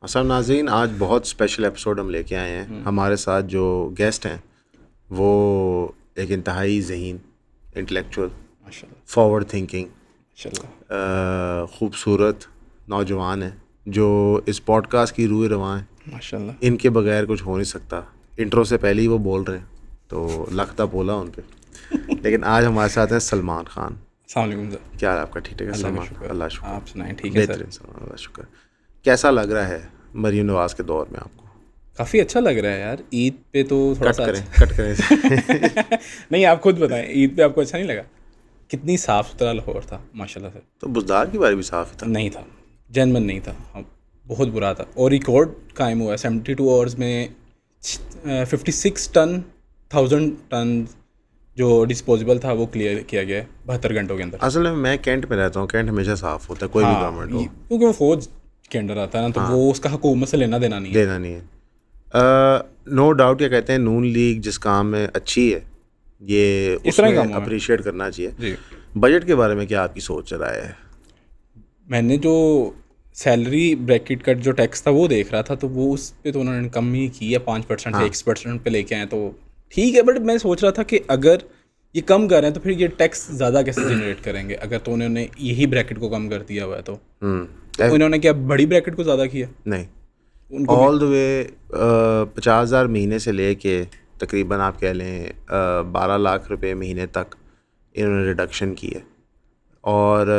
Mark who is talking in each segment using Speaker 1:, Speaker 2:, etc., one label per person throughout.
Speaker 1: असल नाज़रीन, आज बहुत स्पेशल एपिसोड हम लेके आए हैं। हमारे साथ जो गेस्ट हैं वो एक इंतहाई ज़हीन, इंटेलेक्चुअल,
Speaker 2: माशाल्लाह
Speaker 1: फॉरवर्ड थिंकिंग,
Speaker 2: माशाल्लाह
Speaker 1: ख़ूबसूरत नौजवान हैं जो इस पॉडकास्ट की रूह रवां हैं।
Speaker 2: माशाल्लाह।
Speaker 1: इनके बगैर कुछ हो नहीं सकता। इंट्रो से पहले ही वो बोल रहे हैं तो लगता बोला उन पे। लेकिन आज हमारे साथ हैं सलमान खान।
Speaker 2: अस्सलाम वालेकुम सर।
Speaker 1: क्या हाल है आपका? ठीक है
Speaker 2: अल्लाह का
Speaker 1: सलमान?
Speaker 2: शुक्र।
Speaker 1: अल्लाह शुक्र।
Speaker 2: आप सुनाएं? ठीक है सर।
Speaker 1: बेहतरीन सलमान, अल्लाह शुक्र। कैसा लग रहा है मरीम नवाज़ के दौर में आपको?
Speaker 2: काफ़ी अच्छा लग रहा है यार। ईद पे तो थोड़ा सा
Speaker 1: कट करें
Speaker 2: नहीं, आप खुद बताएं, ईद पे आपको अच्छा नहीं लगा? कितनी साफ़ सुथरा लाहौर था माशाल्लाह से।
Speaker 1: तो बुज़दार की बारी भी साफ था।
Speaker 2: नहीं था, जेन्युइन नहीं था। बहुत बुरा था। और रिकॉर्ड कायम हुआ है 72 आवर्स में 56 टन 1000 टन जो डिस्पोजेबल था वो क्लियर किया गया है 72 घंटों के अंदर।
Speaker 1: असल में मैं कैंट में रहता हूँ। कैंट हमेशा साफ होता है, कोई भी गवर्नमेंट हो।
Speaker 2: क्योंकि वो फौज के अंडर आता है ना, तो वो उसका हुकूमत से लेना देना नहीं है।
Speaker 1: देना नहीं है। नो डाउट, क्या कहते हैं, नून लीग जिस काम में अच्छी है ये
Speaker 2: इस तरह
Speaker 1: उसमें
Speaker 2: काम हुआ है
Speaker 1: अप्रिशिएट करना चाहिए।
Speaker 2: जी।
Speaker 1: बजट के बारे में क्या आपकी सोच राय है?
Speaker 2: मैंने जो सैलरी ब्रैकेट का जो टैक्स था वो देख रहा था, तो वो उस पे तो उन्होंने कम ही की है, 5% से 1% पे लेके आए तो ठीक है। बट मैं सोच रहा था कि अगर ये कम कर रहे हैं तो फिर ये टैक्स ज़्यादा कैसे जनरेट करेंगे, अगर तो उन्होंने यही ब्रैकेट को कम कर दिया हुआ है तो इन्होंने क्या बड़ी ब्रैकेट को ज़्यादा किया?
Speaker 1: नहीं,
Speaker 2: उनको
Speaker 1: ऑल द वे 50,000 महीने से लेके तकरीबन आप कह लें 12 लाख रुपए महीने तक इन्होंने रिडक्शन की है। और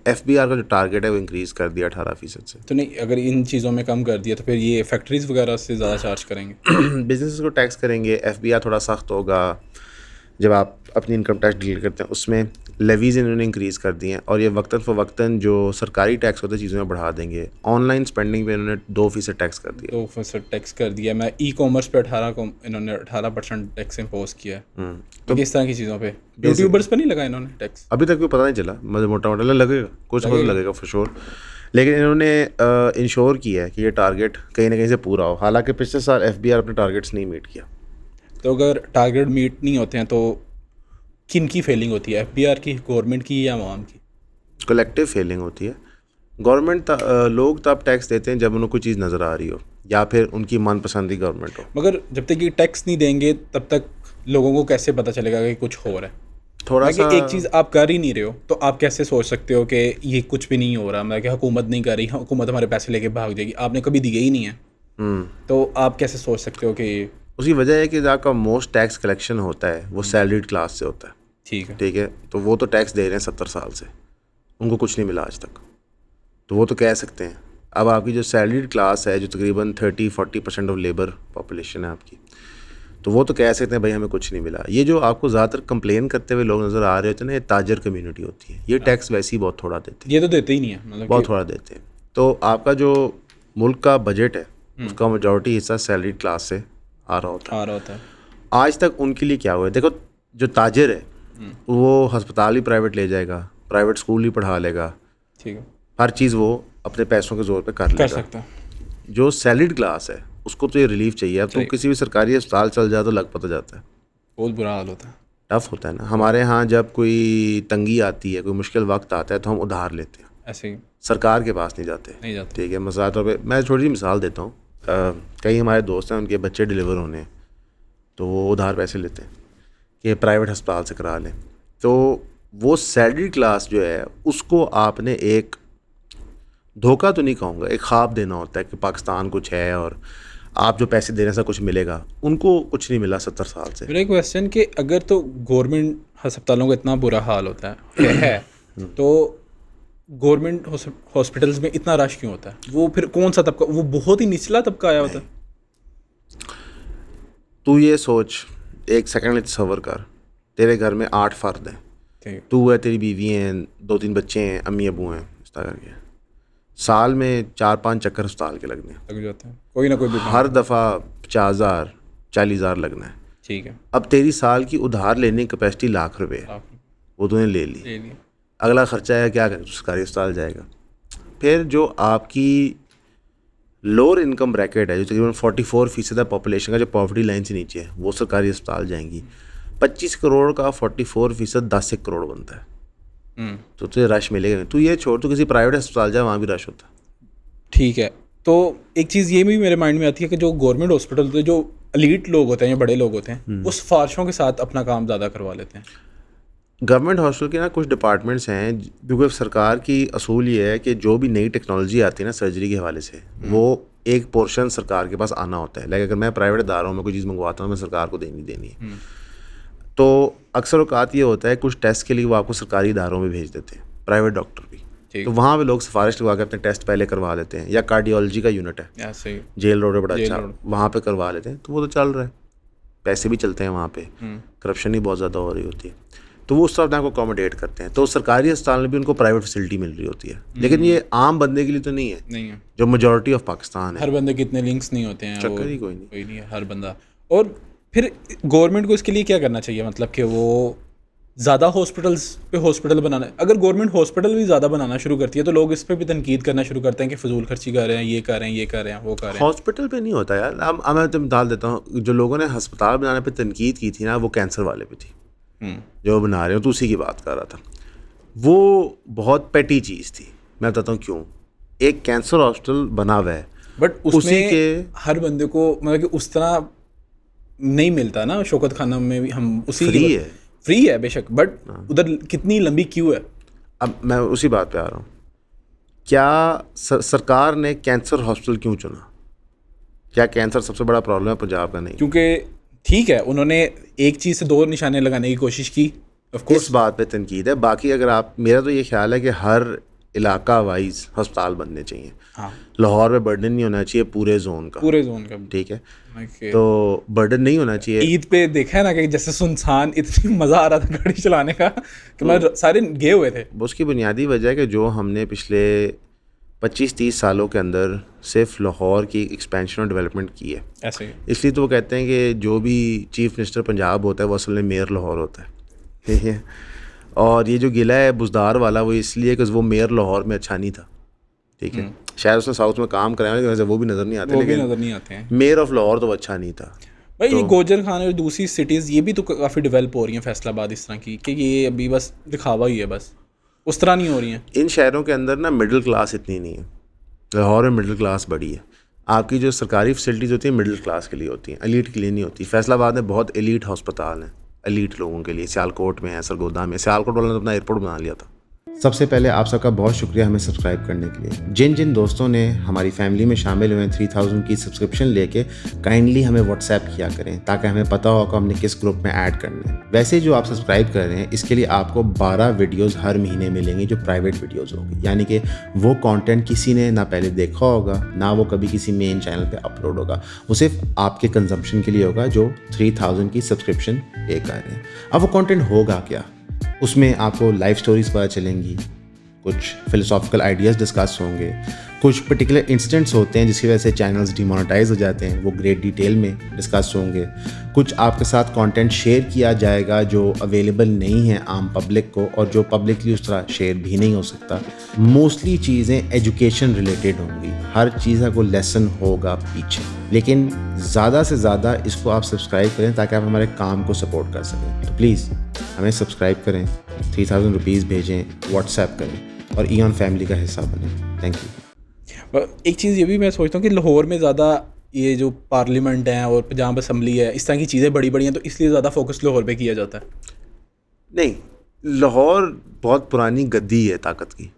Speaker 1: FBR का जो टारगेट है वो इंक्रीज़ कर दिया 18% से।
Speaker 2: तो नहीं, अगर इन चीज़ों में कम कर दिया तो फिर ये फैक्ट्रीज वगैरह से ज़्यादा चार्ज करेंगे।
Speaker 1: बिजनेस को टैक्स करेंगे। FBR थोड़ा सख्त होगा। जब आप अपनी इनकम टैक्स डील करते हैं उसमें लेवीज़ इन्होंने इंक्रीज़ कर दी हैं। और ये वक्तन फ़वक्तन जो सरकारी टैक्स होते हैं चीज़ों में बढ़ा देंगे। ऑनलाइन स्पेंडिंग पे इन्होंने 2% टैक्स कर दिया।
Speaker 2: 2% टैक्स कर दिया। मैं ई-कॉमर्स पे इन्होंने 18% टैक्स इम्पोज किया है। तो किस तरह की चीज़ों पे? यूट्यूबर्स पे नहीं लगा इन्होंने टैक्स?
Speaker 1: अभी तक कोई पता नहीं चला, मतलब मोटा मोटा लगेगा, कुछ बहुत लगेगा फॉर श्योर। लेकिन इन्होंने इंश्योर किया है कि ये टारगेट कहीं ना कहीं से पूरा हो। हालांकि पिछले साल FBR अपने टारगेट्स नहीं मीट किया।
Speaker 2: तो अगर टारगेट मीट नहीं होते हैं तो किन की फेलिंग होती है? FBR की, गवर्नमेंट की या आवाम की?
Speaker 1: कलेक्टिव फेलिंग होती है। गवर्नमेंट लोग तब टैक्स देते हैं जब उनको कोई चीज़ नज़र आ रही हो या फिर उनकी मनपसंदी गवर्नमेंट हो।
Speaker 2: मगर जब तक ये टैक्स नहीं देंगे तब तक लोगों को कैसे पता चलेगा कि कुछ हो रहा है?
Speaker 1: थोड़ा सा
Speaker 2: एक चीज़ आप कर ही नहीं रहे हो तो आप कैसे सोच सकते हो कि ये कुछ भी नहीं हो रहा? मतलब कि हुकूमत नहीं कर रही, हुकूमत हमारे पैसे लेके भाग जाएगी। आपने कभी दिए ही नहीं है, तो आप कैसे सोच सकते हो कि
Speaker 1: उसकी वजह है कि आपका मोस्ट टैक्स कलेक्शन होता है वो सैलरीड क्लास से होता है।
Speaker 2: ठीक है।
Speaker 1: ठीक है, तो वो तो टैक्स दे रहे हैं 70 साल से, उनको कुछ नहीं मिला आज तक, तो वो तो कह सकते हैं। अब आपकी जो सैलरीड क्लास है जो तकरीबन 30-40% ऑफ लेबर पॉपुलेशन है आपकी, तो वो तो कह सकते हैं भाई हमें कुछ नहीं मिला। ये जो आपको ज़्यादातर कंप्लेन करते हुए लोग नज़र आ रहे होते हैं ना, ये ताजर कम्युनिटी होती है। ये टैक्स वैसे ही बहुत थोड़ा देते हैं,
Speaker 2: ये तो देते ही नहीं है, मतलब
Speaker 1: बहुत थोड़ा देते हैं। तो आपका जो मुल्क का बजट है उसका मेजॉरिटी हिस्सा सैलरीड क्लास से आ रहा होता है।
Speaker 2: आ रहा होता है।
Speaker 1: आज तक उनके लिए क्या हुआ है? देखो, जो ताजिर है वो हस्पताल भी प्राइवेट ले जाएगा, प्राइवेट स्कूल भी पढ़ा लेगा,
Speaker 2: ठीक है,
Speaker 1: हर चीज़ वो अपने पैसों के जोर पे कर लेगा।
Speaker 2: सकता है।
Speaker 1: जो सैलरीड क्लास है उसको तो ये रिलीफ चाहिए। अब तो किसी भी सरकारी अस्पताल चल जाए तो लग पता जाता है,
Speaker 2: बहुत बुरा हाल होता है।
Speaker 1: टफ होता है ना। हमारे यहाँ जब कोई तंगी आती है, कोई मुश्किल वक्त आता है तो हम उधार लेते हैं,
Speaker 2: ऐसे ही
Speaker 1: सरकार के पास नहीं जाते।
Speaker 2: नहीं जाते।
Speaker 1: ठीक है, मिसाल तौर पे मैं छोटी सी मिसाल देता हूँ। कई हमारे दोस्त हैं, उनके बच्चे डिलीवर होने हैं तो वो उधार पैसे लेते हैं कि प्राइवेट अस्पताल से करा लें। तो वो सैलरी क्लास जो है उसको आपने एक धोखा तो नहीं कहूँगा, एक ख्वाब देना होता है कि पाकिस्तान कुछ है और आप जो पैसे देने से कुछ मिलेगा। उनको कुछ नहीं मिला 70 साल से।
Speaker 2: मेरा एक क्वेश्चन कि अगर तो गवर्नमेंट अस्पतालों का इतना बुरा हाल होता है तो गवर्नमेंट हॉस्पिटल्स में इतना रश क्यों होता है? वो फिर कौन सा तबका? वो बहुत ही निचला तबका आया होता है।
Speaker 1: तू ये सोच, एक सेकंड तसव्वुर कर, तेरे घर में 8 फ़र्द हैं,
Speaker 2: ठीक है,
Speaker 1: तू है, तेरी बीवी हैं, 2-3 बच्चे हैं, अम्मी अबू हैं, इस तरह करके साल में 4-5 चक्कर अस्पताल के लगने हैं।
Speaker 2: लग जाते हैं, कोई ना कोई बीमारी।
Speaker 1: हर दफ़ा 50,000 40,000 लगना है।
Speaker 2: ठीक है,
Speaker 1: अब तेरी साल की उधार लेने की कैपेसिटी लाख रुपए है, वो तूने ले ली।
Speaker 2: ले लिया।
Speaker 1: अगला ख़र्चा है, क्या करें? सरकारी अस्पताल जाएगा। फिर जो आपकी लोअर इनकम ब्रैकेट है जो तकरीबन 44% है पॉपुलेशन का, जो पॉवर्टी लाइन से नीचे है, वो सरकारी अस्पताल जाएंगी। 25 करोड़ का 44% 10 करोड़ बनता है। तो तुझे रश मिलेगा नहीं। तू ये छोड़, तो किसी प्राइवेट अस्पताल जाए, वहाँ भी रश होता है।
Speaker 2: ठीक है, तो एक चीज़ ये भी मेरे माइंड में आती है कि जो गवर्नमेंट हॉस्पिटल होते हैं, जो एलीट लोग होते हैं या बड़े लोग होते हैं, वो सिफारिशों के साथ अपना काम ज़्यादा करवा लेते हैं।
Speaker 1: गवर्नमेंट हॉस्पिटल के ना कुछ डिपार्टमेंट्स हैं, क्योंकि सरकार की असूल ये है कि जो भी नई टेक्नोलॉजी आती है ना सर्जरी के हवाले से, वो एक पोर्शन सरकार के पास आना होता है। लाइक अगर मैं प्राइवेट इदारों में कोई चीज़ मंगवाता हूँ, मैं सरकार को देनी है, तो अक्सर औकात ये होता है कुछ टेस्ट के लिए वो आपको सरकारी इदारों में भेज देते हैं, प्राइवेट डॉक्टर भी। तो वहाँ पे लोग सिफारिश लगा के अपने टेस्ट पहले करवा लेते हैं। या कार्डियोलॉजी का यूनिट है जेल रोड है, बड़ा अच्छा, वहाँ पे करवा लेते हैं, तो वो तो चल रहा है, पैसे भी चलते हैं वहाँ पे, करप्शन भी बहुत ज़्यादा हो रही होती है, तो वो उस तरह को अकोमोडेट करते हैं। तो सरकारी अस्पताल में भी उनको प्राइवेट फैसिलिटी मिल रही होती है, लेकिन ये आम बंदे के लिए तो नहीं है जो मेजॉरिटी ऑफ पाकिस्तान है।
Speaker 2: हर बंदे के इतने लिंक्स नहीं होते हैं,
Speaker 1: चक्कर ही कोई नहीं
Speaker 2: है हर बंदा। और फिर गवर्नमेंट को इसके लिए क्या करना चाहिए, मतलब कि वो ज़्यादा हॉस्पिटल्स पे हॉस्पिटल बनाना। अगर गवर्नमेंट हॉस्पिटल भी ज़्यादा बनाना शुरू करती है तो लोग इस पर भी तनकीद करना शुरू करते हैं कि फजूल खर्ची कर रहे हैं, ये कर रहे हैं, ये कर रहे हैं, वो कर रहे हैं।
Speaker 1: हॉस्पिटल पे नहीं होता यार। अब मैं तो डाल देता हूँ, जो लोगों ने अस्पताल बनाने पे तनकीद की थी ना, वो कैंसर वाले पे थी जो बना रहे हो, तो उसी की बात कर रहा था। वो बहुत पेटी चीज़ थी, मैं बताता हूँ क्यों। एक कैंसर हॉस्पिटल बना हुआ है,
Speaker 2: बट उसी के हर बंदे को मतलब कि उस तरह नहीं मिलता ना। शौकत खाना में भी हम उसी फ्री है बेशक, बट उधर कितनी लंबी क्यू है।
Speaker 1: अब मैं उसी बात पे आ रहा हूँ, क्या सरकार ने कैंसर हॉस्पिटल क्यों चुना? क्या कैंसर सबसे बड़ा प्रॉब्लम है पंजाब का? नहीं,
Speaker 2: क्योंकि ठीक है उन्होंने एक चीज़ से दो निशाने लगाने की कोशिश की, ऑफ कोर्स
Speaker 1: इस बात पे तनकीद है। बाकी अगर आप, मेरा तो ये ख्याल है कि हर इलाका वाइज अस्पताल बनने चाहिए।
Speaker 2: हाँ,
Speaker 1: लाहौर में बर्डन नहीं होना चाहिए पूरे जोन का, ठीक है, तो बर्डन नहीं होना चाहिए।
Speaker 2: ईद पे देखा है ना कि जैसे सुनसान, इतनी मज़ा आ रहा था गाड़ी चलाने का कि मैं सारे गए हुए थे।
Speaker 1: उसकी बुनियादी वजह है कि जो हमने पिछले 25-30 सालों के अंदर सिर्फ लाहौर की एक्सपेंशन और डेवलपमेंट की है।
Speaker 2: ऐसे ही
Speaker 1: इसलिए तो वो कहते हैं कि जो भी चीफ मिनिस्टर पंजाब होता है वो असल में मेयर लाहौर होता है, ठीक है। और ये जो गिला है बुजदार वाला, वो इसलिए कि वो मेयर लाहौर में अच्छा नहीं था, ठीक है। शायद उसने साउथ में काम कराया, लेकिन वैसे वो भी नज़र नहीं आते,
Speaker 2: लेकिन
Speaker 1: मेयर ऑफ लाहौर तो अच्छा नहीं था
Speaker 2: भाई। ये गोजर खान और दूसरी सिटीज़ ये भी तो काफ़ी डेवलप हो रही हैं, फैसलाबाद इस तरह की, कि ये अभी बस दिखावा ही है, बस उस तरह नहीं हो रही हैं।
Speaker 1: इन शहरों के अंदर ना मिडिल क्लास इतनी नहीं है। लाहौर में मिडिल क्लास बड़ी है। आपकी जो सरकारी फैसिलिटीज़ होती हैं मिडिल क्लास के लिए होती हैं, एलीट के लिए नहीं होती। फैसलाबाद में बहुत एलीट हस्पताल हैं एलीट लोगों के लिए, सियालकोट में है, सरगोदा में। सियालकोट वालों ने अपना एयरपोर्ट बना लिया था। सबसे पहले आप सबका बहुत शुक्रिया हमें सब्सक्राइब करने के लिए। जिन जिन दोस्तों ने हमारी फैमिली में शामिल हुए 3000 की सब्सक्रिप्शन लेके, काइंडली हमें व्हाट्सएप किया करें ताकि हमें पता हो कि हमने किस ग्रुप में ऐड करना है। वैसे जो आप सब्सक्राइब कर रहे हैं, इसके लिए आपको 12 वीडियोज़ हर महीने मिलेंगी जो प्राइवेट वीडियोज़ होगी, यानी कि वो कंटेंट किसी ने ना पहले देखा होगा, ना वो कभी किसी मेन चैनल पे अपलोड होगा। वो सिर्फ आपके कंजम्पशन के लिए होगा जो 3000 की सब्सक्रिप्शन पे कर रहे हैं। अब वो कंटेंट होगा क्या? उसमें आपको लाइफ स्टोरीज पता चलेंगी, कुछ फिलोसॉफिकल आइडियाज़ डिस्कस होंगे, कुछ पर्टिकुलर इंसिडेंट्स होते हैं जिसकी वजह से चैनल्स डिमोनेटाइज हो जाते हैं, वो ग्रेट डिटेल में डिस्कस होंगे। कुछ आपके साथ कंटेंट शेयर किया जाएगा जो अवेलेबल नहीं है आम पब्लिक को, और जो पब्लिकली उस तरह शेयर भी नहीं हो सकता। मोस्टली चीज़ें एजुकेशन रिलेटेड होंगी, हर चीज़ का कोई लेसन होगा पीछे, लेकिन ज़्यादा से ज़्यादा इसको आप सब्सक्राइब करें ताकि आप हमारे काम को सपोर्ट कर सकें। तो प्लीज़ हमें सब्सक्राइब करें, 3000 रुपीज़ भेजें, व्हाट्सएप करें और ईऑन फैमिली का हिस्सा बनें। Thank you.
Speaker 2: एक चीज़ ये भी मैं सोचता हूँ कि लाहौर में ज़्यादा ये जो पार्लियामेंट है और जहाँ पर असम्बली है, इस तरह की चीज़ें बड़ी बड़ी हैं, तो इसलिए ज़्यादा फोकस लाहौर पे किया जाता है।
Speaker 1: नहीं, लाहौर बहुत पुरानी गद्दी है ताकत की,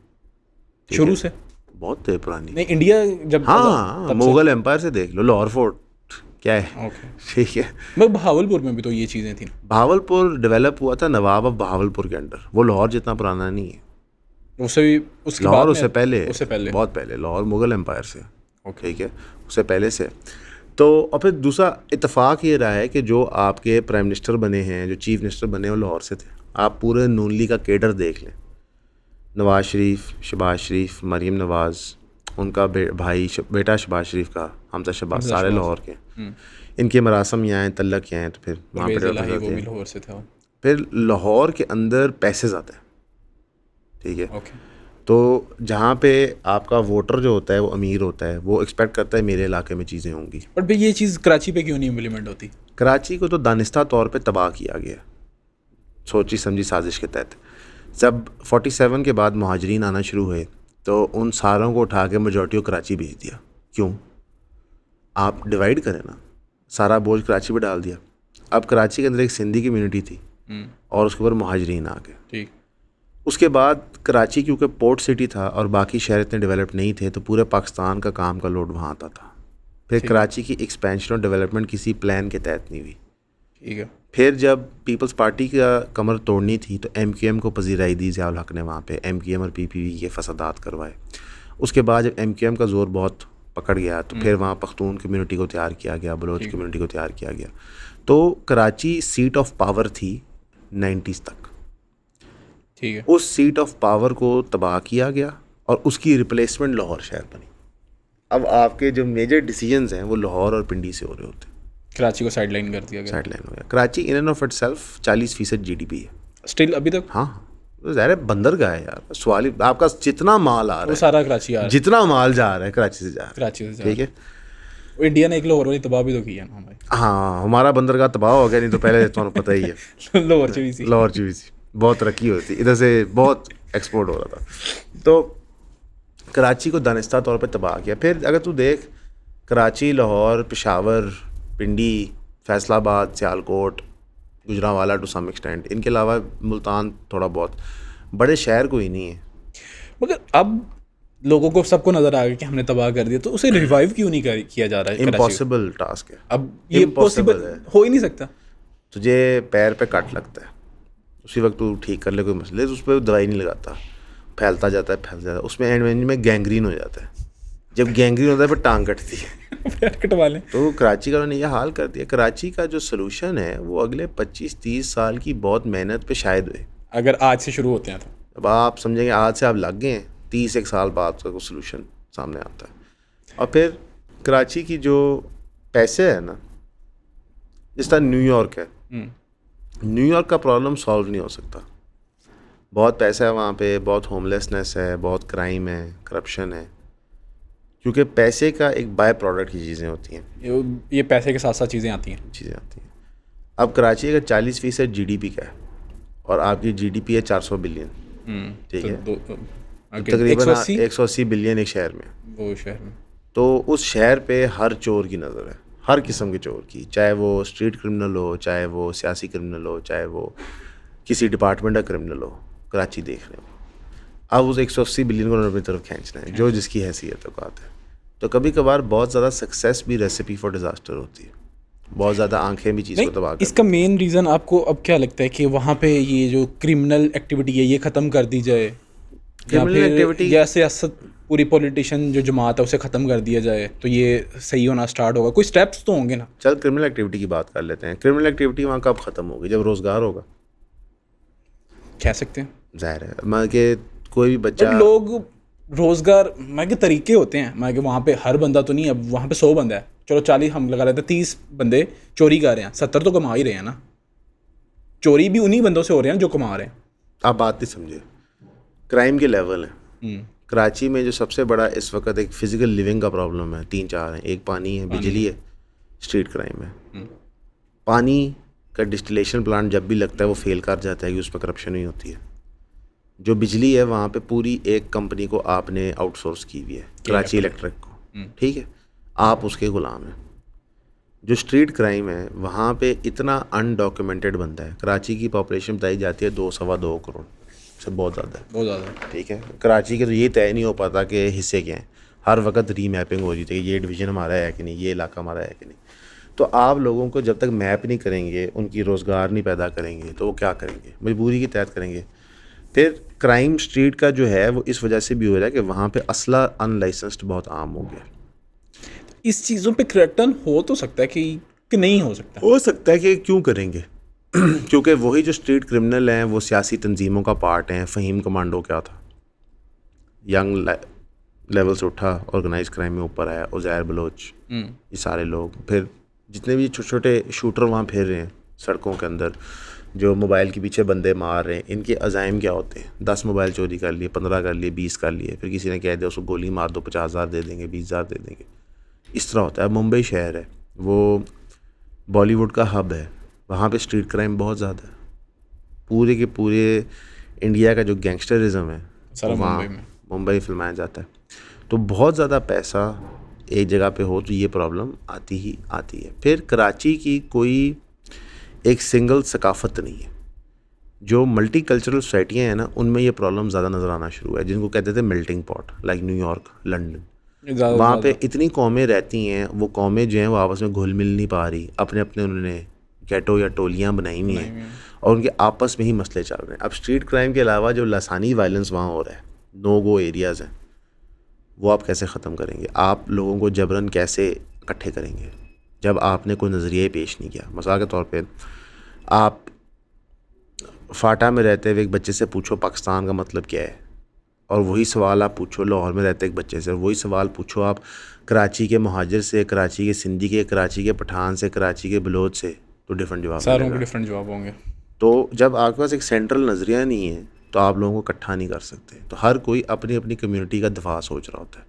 Speaker 2: शुरू से
Speaker 1: बहुत है पुरानी।
Speaker 2: नहीं, इंडिया जब
Speaker 1: हाँ, मुगल एम्पायर से देख लो, लाहौर फोर्ट क्या है, ठीक है।
Speaker 2: मैं बहावलपुर में भी तो ये चीज़ें थी।
Speaker 1: बहावलपुर डेवलप हुआ था नवाब ऑफ बहावलपुर के अंडर, वो लाहौर जितना पुराना नहीं है।
Speaker 2: उससे भी
Speaker 1: लाहौर उससे पहले बहुत पहले, लाहौर मुगल एम्पायर से, ठीक है, उससे पहले से। तो और फिर दूसरा इत्तेफाक ये रहा है कि जो आपके प्राइम मिनिस्टर बने हैं, जो चीफ मिनिस्टर बने, वो लाहौर से थे। आप पूरे नून लीग का केडर देख लें, नवाज शरीफ, शहबाज शरीफ, मरीम नवाज़, उनका भाई बेटा शहबाज शरीफ का, हमजा शहबाज, सारे लाहौर के। इनके मरासम यहाँ हैं, तल्लक यहाँ हैं, तो फिर वहाँ पर फिर लाहौर के अंदर पैसे ज़्यादा हैं, ठीक है। तो जहाँ पे आपका वोटर जो होता है वो अमीर होता है, वो एक्सपेक्ट करता है मेरे इलाके में चीज़ें होंगी।
Speaker 2: बट भाई ये चीज़ कराची पे क्यों नहीं इम्प्लीमेंट होती?
Speaker 1: कराची को तो दानिस्ता तौर पे तबाह किया गया, सोची समझी साजिश के तहत। जब 47 के बाद मुहाजिरीन आना शुरू हुए तो उन सारों को उठा के मेजॉरिटी को कराची भेज दिया क्यों? आप डिवाइड करें ना, सारा बोझ कराची पे डाल दिया। अब कराची के अंदर एक सिंधी कम्युनिटी थी और उसके ऊपर मुहाजिरीन आ गए।
Speaker 2: ठीक।
Speaker 1: उसके बाद कराची क्योंकि पोर्ट सिटी था और बाकी शहर इतने डेवलप नहीं थे, तो पूरे पाकिस्तान का काम का लोड वहाँ आता था। फिर कराची की एक्सपेंशन और डेवलपमेंट किसी प्लान के तहत नहीं हुई।
Speaker 2: ठीक है।
Speaker 1: फिर जब पीपल्स पार्टी का कमर तोड़नी थी तो MQM को पजीराई दी ज़ियाउल हक ने, वहाँ पे MQM और PPP के फसादात करवाए। उसके बाद जब MQM का ज़ोर बहुत पकड़ गया तो फिर वहाँ पख्तून कम्युनिटी को तैयार किया गया, बलोच कम्युनिटी को तैयार किया गया। तो कराची सीट ऑफ पावर थी 90s तक।
Speaker 2: ठीक है।
Speaker 1: उस सीट ऑफ पावर को तबाह किया गया और उसकी रिप्लेसमेंट लाहौर शहर बनी। अब आपके जो मेजर डिसीजंस हैं वो लाहौर और पिंडी से हो रहे होते हैं।
Speaker 2: कराची को साइडलाइन कर दिया गया।
Speaker 1: साइडलाइन हो गया। Karachi in end of itself 40% GDP है
Speaker 2: स्टिल अभी तक।
Speaker 1: हाँ, तो ज़ाहिर है बंदरगाह है यार। सवाल ही, आपका जितना माल आ
Speaker 2: वो
Speaker 1: रहा है,
Speaker 2: सारा कराची आ रहा है।
Speaker 1: जितना माल जा रहा है कराची से जा रहा है।
Speaker 2: कराची से
Speaker 1: ठीक है।
Speaker 2: वो इंडिया ने एक लाहौर वाली तबाह भी तो किया ना भाई।
Speaker 1: हाँ, हमारा बंदरगाह तबाह हो गया, नहीं तो पहले तो पता ही है
Speaker 2: लाहौर से भी सी।
Speaker 1: लाहौर चीज़ बहुत तरक्की होती, इधर से बहुत एक्सपोर्ट हो रहा था। तो कराची को दानिस्ता तौर पे तबाह किया। फिर अगर तू देख, Karachi, Lahore, Peshawar, Pindi, Faisalabad, Sialkot, Gujranwala to some extent, इनके अलावा मुल्तान थोड़ा बहुत, बड़े शहर कोई नहीं है।
Speaker 2: मगर अब लोगों को सबको नजर आ गया कि हमने तबाह कर दिया, तो उसे रिवाइव क्यों नहीं किया जा रहा है? कराची
Speaker 1: इम्पॉसिबल टास्क है।
Speaker 2: को अब ये पॉसिबल हो ही नहीं सकता।
Speaker 1: तुझे पैर पे कट लगता है, उसी वक्त तू ठीक कर ले कोई मसले, तो उस पर दवाई नहीं लगाता, फैलता जाता है, उसमें एंड में गैंग्रीन हो जाता है। जब गैंग्रीन होता है फिर टांग कटती है।
Speaker 2: पैर कटवा लें।
Speaker 1: तो कराची का उन्होंने ये हाल कर दिया। कराची का जो सोल्यूशन है वो अगले 25-30 साल की बहुत मेहनत पे शायद हुए,
Speaker 2: अगर आज से शुरू होते हैं तो।
Speaker 1: अब आप समझेंगे आज से आप लग गए हैं, 30 साल बाद का कोई सोल्यूशन सामने आता है। और फिर कराची की जो पैसे है ना, जिस तरह न्यूयॉर्क है, न्यूयॉर्क का प्रॉब्लम सॉल्व नहीं हो सकता। बहुत पैसा है वहाँ पे, बहुत होमलेसनेस है, बहुत क्राइम है, करप्शन है, क्योंकि पैसे का एक बाय प्रोडक्ट की चीज़ें होती हैं।
Speaker 2: ये पैसे के साथ साथ चीज़ें आती हैं।
Speaker 1: अब कराची का 40% GDP का है और आपकी GDP है 400 बिलियन। ठीक है, तकरीबन 180 बिलियन एक शहर में,
Speaker 2: वो शहर में।
Speaker 1: तो उस शहर पे हर चोर की नज़र है, हर किस्म के चोर की, चाहे वो स्ट्रीट क्रिमिनल हो, चाहे वो सियासी क्रिमिनल हो, चाहे वो किसी डिपार्टमेंट का क्रिमिनल हो, कराची देख रहे हो। अब उस 180 बिलियन को उन्होंने अपनी तरफ खींचना है, जो जिसकी हैसियत औकात है। तो कभी कभार बहुत ज़्यादा सक्सेस भी रेसिपी फॉर डिज़ास्टर होती है, बहुत ज़्यादा आंखें भी चीज़ को तबाह कर।
Speaker 2: इसका मेन रीज़न आपको अब क्या लगता है कि वहाँ पे ये जो क्रिमिनल एक्टिविटी है ये ख़त्म कर दी जाए,
Speaker 1: क्रिमिनल एक्टिविटी
Speaker 2: या सियासत, पूरी पॉलिटिशियन जो जमात है उसे ख़त्म कर दिया जाए तो ये सही होना स्टार्ट होगा? कोई स्टेप्स तो होंगे ना।
Speaker 1: चल क्रिमिनल एक्टिविटी की बात कर लेते हैं। क्रिमिनल एक्टिविटी वहाँ कब ख़त्म होगी? जब रोज़गार होगा,
Speaker 2: कह सकते हैं।
Speaker 1: जाहिर है, मैं कि कोई भी बच्चा,
Speaker 2: लोग रोज़गार मैं के तरीके होते हैं, मैं कि वहाँ पे हर बंदा तो नहीं, अब वहाँ पे 100 बंदा है, चलो 40 हम लगा लेते हैं, 30 बंदे चोरी कर रहे हैं, 70 तो कमा ही रहे हैं ना। चोरी भी उन्हीं बंदों से हो रहे हैं जो कमा रहे हैं।
Speaker 1: आप बात नहीं समझे, क्राइम के लेवल है। कराची में जो सबसे बड़ा इस वक्त एक फ़िज़िकल लिविंग का प्रॉब्लम है, 3-4 हैं। एक पानी है, बिजली है, स्ट्रीट क्राइम है। पानी का डिस्टिलेशन प्लांट जब भी लगता है वो फेल कर जाता है कि उस पर करप्शन ही होती है। जो बिजली है वहाँ पे पूरी एक कंपनी को आपने आउटसोर्स की हुई है, कराची इलेक्ट्रिक को। ठीक है, आप उसके गुलाम हैं। जो स्ट्रीट क्राइम है वहाँ पे इतना अनडॉक्यूमेंटेड बनता है। कराची की पॉपुलेशन बताई जाती है 2-2.25 करोड़ से बहुत ज़्यादा है,
Speaker 2: बहुत ज़्यादा।
Speaker 1: ठीक है, कराची के तो ये तय नहीं हो पाता कि हिस्से क्या हैं। हर वक्त रीमैपिंग हो रही थी कि ये डिवीज़न हमारा है कि नहीं, ये इलाका हमारा है कि नहीं। तो आप लोगों को जब तक मैप नहीं करेंगे, उनकी रोज़गार नहीं पैदा करेंगे, तो वो क्या करेंगे? मजबूरी के तहत करेंगे। फिर क्राइम स्ट्रीट का जो है वो इस वजह से भी हो रहा है कि वहाँ पे असला अनलाइसेंस्ड बहुत आम हो गया।
Speaker 2: इस चीज़ों पे क्रैकडाउन हो तो सकता है कि नहीं हो सकता?
Speaker 1: हो सकता है कि क्यों करेंगे क्योंकि वही जो स्ट्रीट क्रिमिनल हैं वो सियासी तंजीमों का पार्ट हैं। फ़हीम कमांडो क्या था, यंग लेवल से उठा, ऑर्गेनाइज क्राइम में ऊपर आया, उज़ैर बलोच, ये सारे लोग। फिर जितने भी छोटे छोटे शूटर वहाँ फिर रहे हैं सड़कों के अंदर, जो मोबाइल के पीछे बंदे मार रहे हैं, इनके अज़ाइम क्या होते हैं? 10 मोबाइल चोरी कर लिए, 15 कर लिए, 20 कर लिए, फिर किसी ने कह दिया उसको गोली मार दो, 50,000 दे देंगे, 20,000 दे देंगे। इस तरह होता है। मुंबई शहर है, वो बॉलीवुड का हब है, वहाँ पे स्ट्रीट क्राइम बहुत ज़्यादा है। पूरे के पूरे इंडिया का जो गैंगस्टरिज्म है
Speaker 2: सारा
Speaker 1: वहाँ
Speaker 2: मुंबई में,
Speaker 1: मुंबई फिल्माया जाता है। तो बहुत ज़्यादा पैसा एक जगह पे हो तो ये प्रॉब्लम आती ही आती है। फिर कराची की कोई एक सिंगल सकाफ़त नहीं है, जो मल्टी कल्चरल सोसाइटियाँ हैं ना, उनमें ये प्रॉब्लम ज़्यादा नज़र आना शुरू है, जिनको कहते थे melting pot, like New York, London. वहाँ पे इतनी कौमें रहती हैं, वो कौमें जो हैं वो आपस में घुल मिल नहीं पा रही, अपने अपने उन्होंने गेटो या टोलियाँ बनाई हुई हैं और उनके आपस में ही मसले चल रहे हैं। अब स्ट्रीट क्राइम के अलावा जो लसानी वायलेंस वहाँ हो रहा है, नो गो एरियाज़ हैं, वो आप कैसे ख़त्म करेंगे? आप लोगों को जबरन कैसे इकट्ठे करेंगे जब आपने कोई नज़रिया पेश नहीं किया? मिसाल के तौर पे आप फाटा में रहते हुए एक बच्चे से पूछो पाकिस्तान का मतलब क्या है, और वही सवाल आप पूछो लाहौर में रहते एक बच्चे से, और वही सवाल पूछो आप कराची के मुहाजिर से, कराची के सिंधी के, कराची के पठान से, कराची के बलोच से, तो डिफरेंट जवाब,
Speaker 2: सारों के डिफरेंट जवाब होंगे।
Speaker 1: तो जब आपके पास एक सेंट्रल नज़रिया नहीं है तो आप लोगों को इकट्ठा नहीं कर सकते। तो हर कोई अपनी अपनी कम्युनिटी का दफा सोच रहा होता है,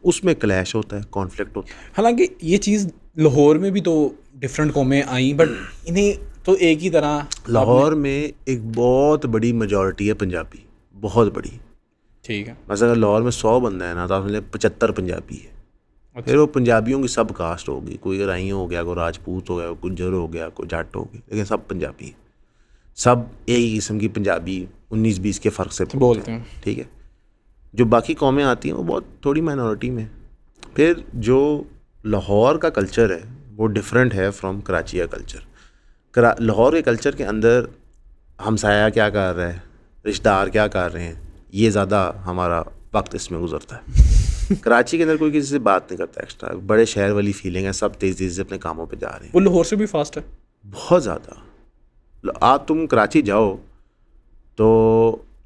Speaker 1: उसमें क्लैश होता है, कॉन्फ्लिक्ट होता है।
Speaker 2: हालांकि ये चीज़ लाहौर में भी तो डिफरेंट कौमें आई, बट इन्हें तो एक ही तरह।
Speaker 1: लाहौर में एक बहुत बड़ी मेजॉरिटी है पंजाबी, बहुत बड़ी।
Speaker 2: ठीक है,
Speaker 1: बस अगर लाहौर में 100 बंदा है ना तो आप समझ 75 पंजाबी है।
Speaker 2: अच्छा।
Speaker 1: फिर वो पंजाबियों की सब कास्ट होगी, कोई राई हो गया, कोई राजपूत हो गया, कोई गुज्जर हो गया, कोई जाट हो गया, लेकिन सब पंजाबी हैं। सब एक ही किस्म की पंजाबी 19-20 के फ़र्क से
Speaker 2: बोलते हैं।
Speaker 1: ठीक है। जो बाकी कौमें आती हैं वो बहुत थोड़ी माइनॉरिटी में। फिर जो लाहौर का कल्चर है वो डिफरेंट है फ्रॉम कराची का कल्चर। लाहौर के कल्चर के अंदर हमसाया क्या कर रहा है, रिश्तेदार क्या कर रहे हैं, ये ज़्यादा हमारा वक्त इसमें गुजरता है। कराची के अंदर कोई किसी से बात नहीं करता एक्स्ट्रा, बड़े शहर वाली फीलिंग है, सब तेज़ी से अपने कामों पे जा रहे हैं।
Speaker 2: वो लाहौर से भी फास्ट है
Speaker 1: बहुत ज़्यादा। आप तुम कराची जाओ तो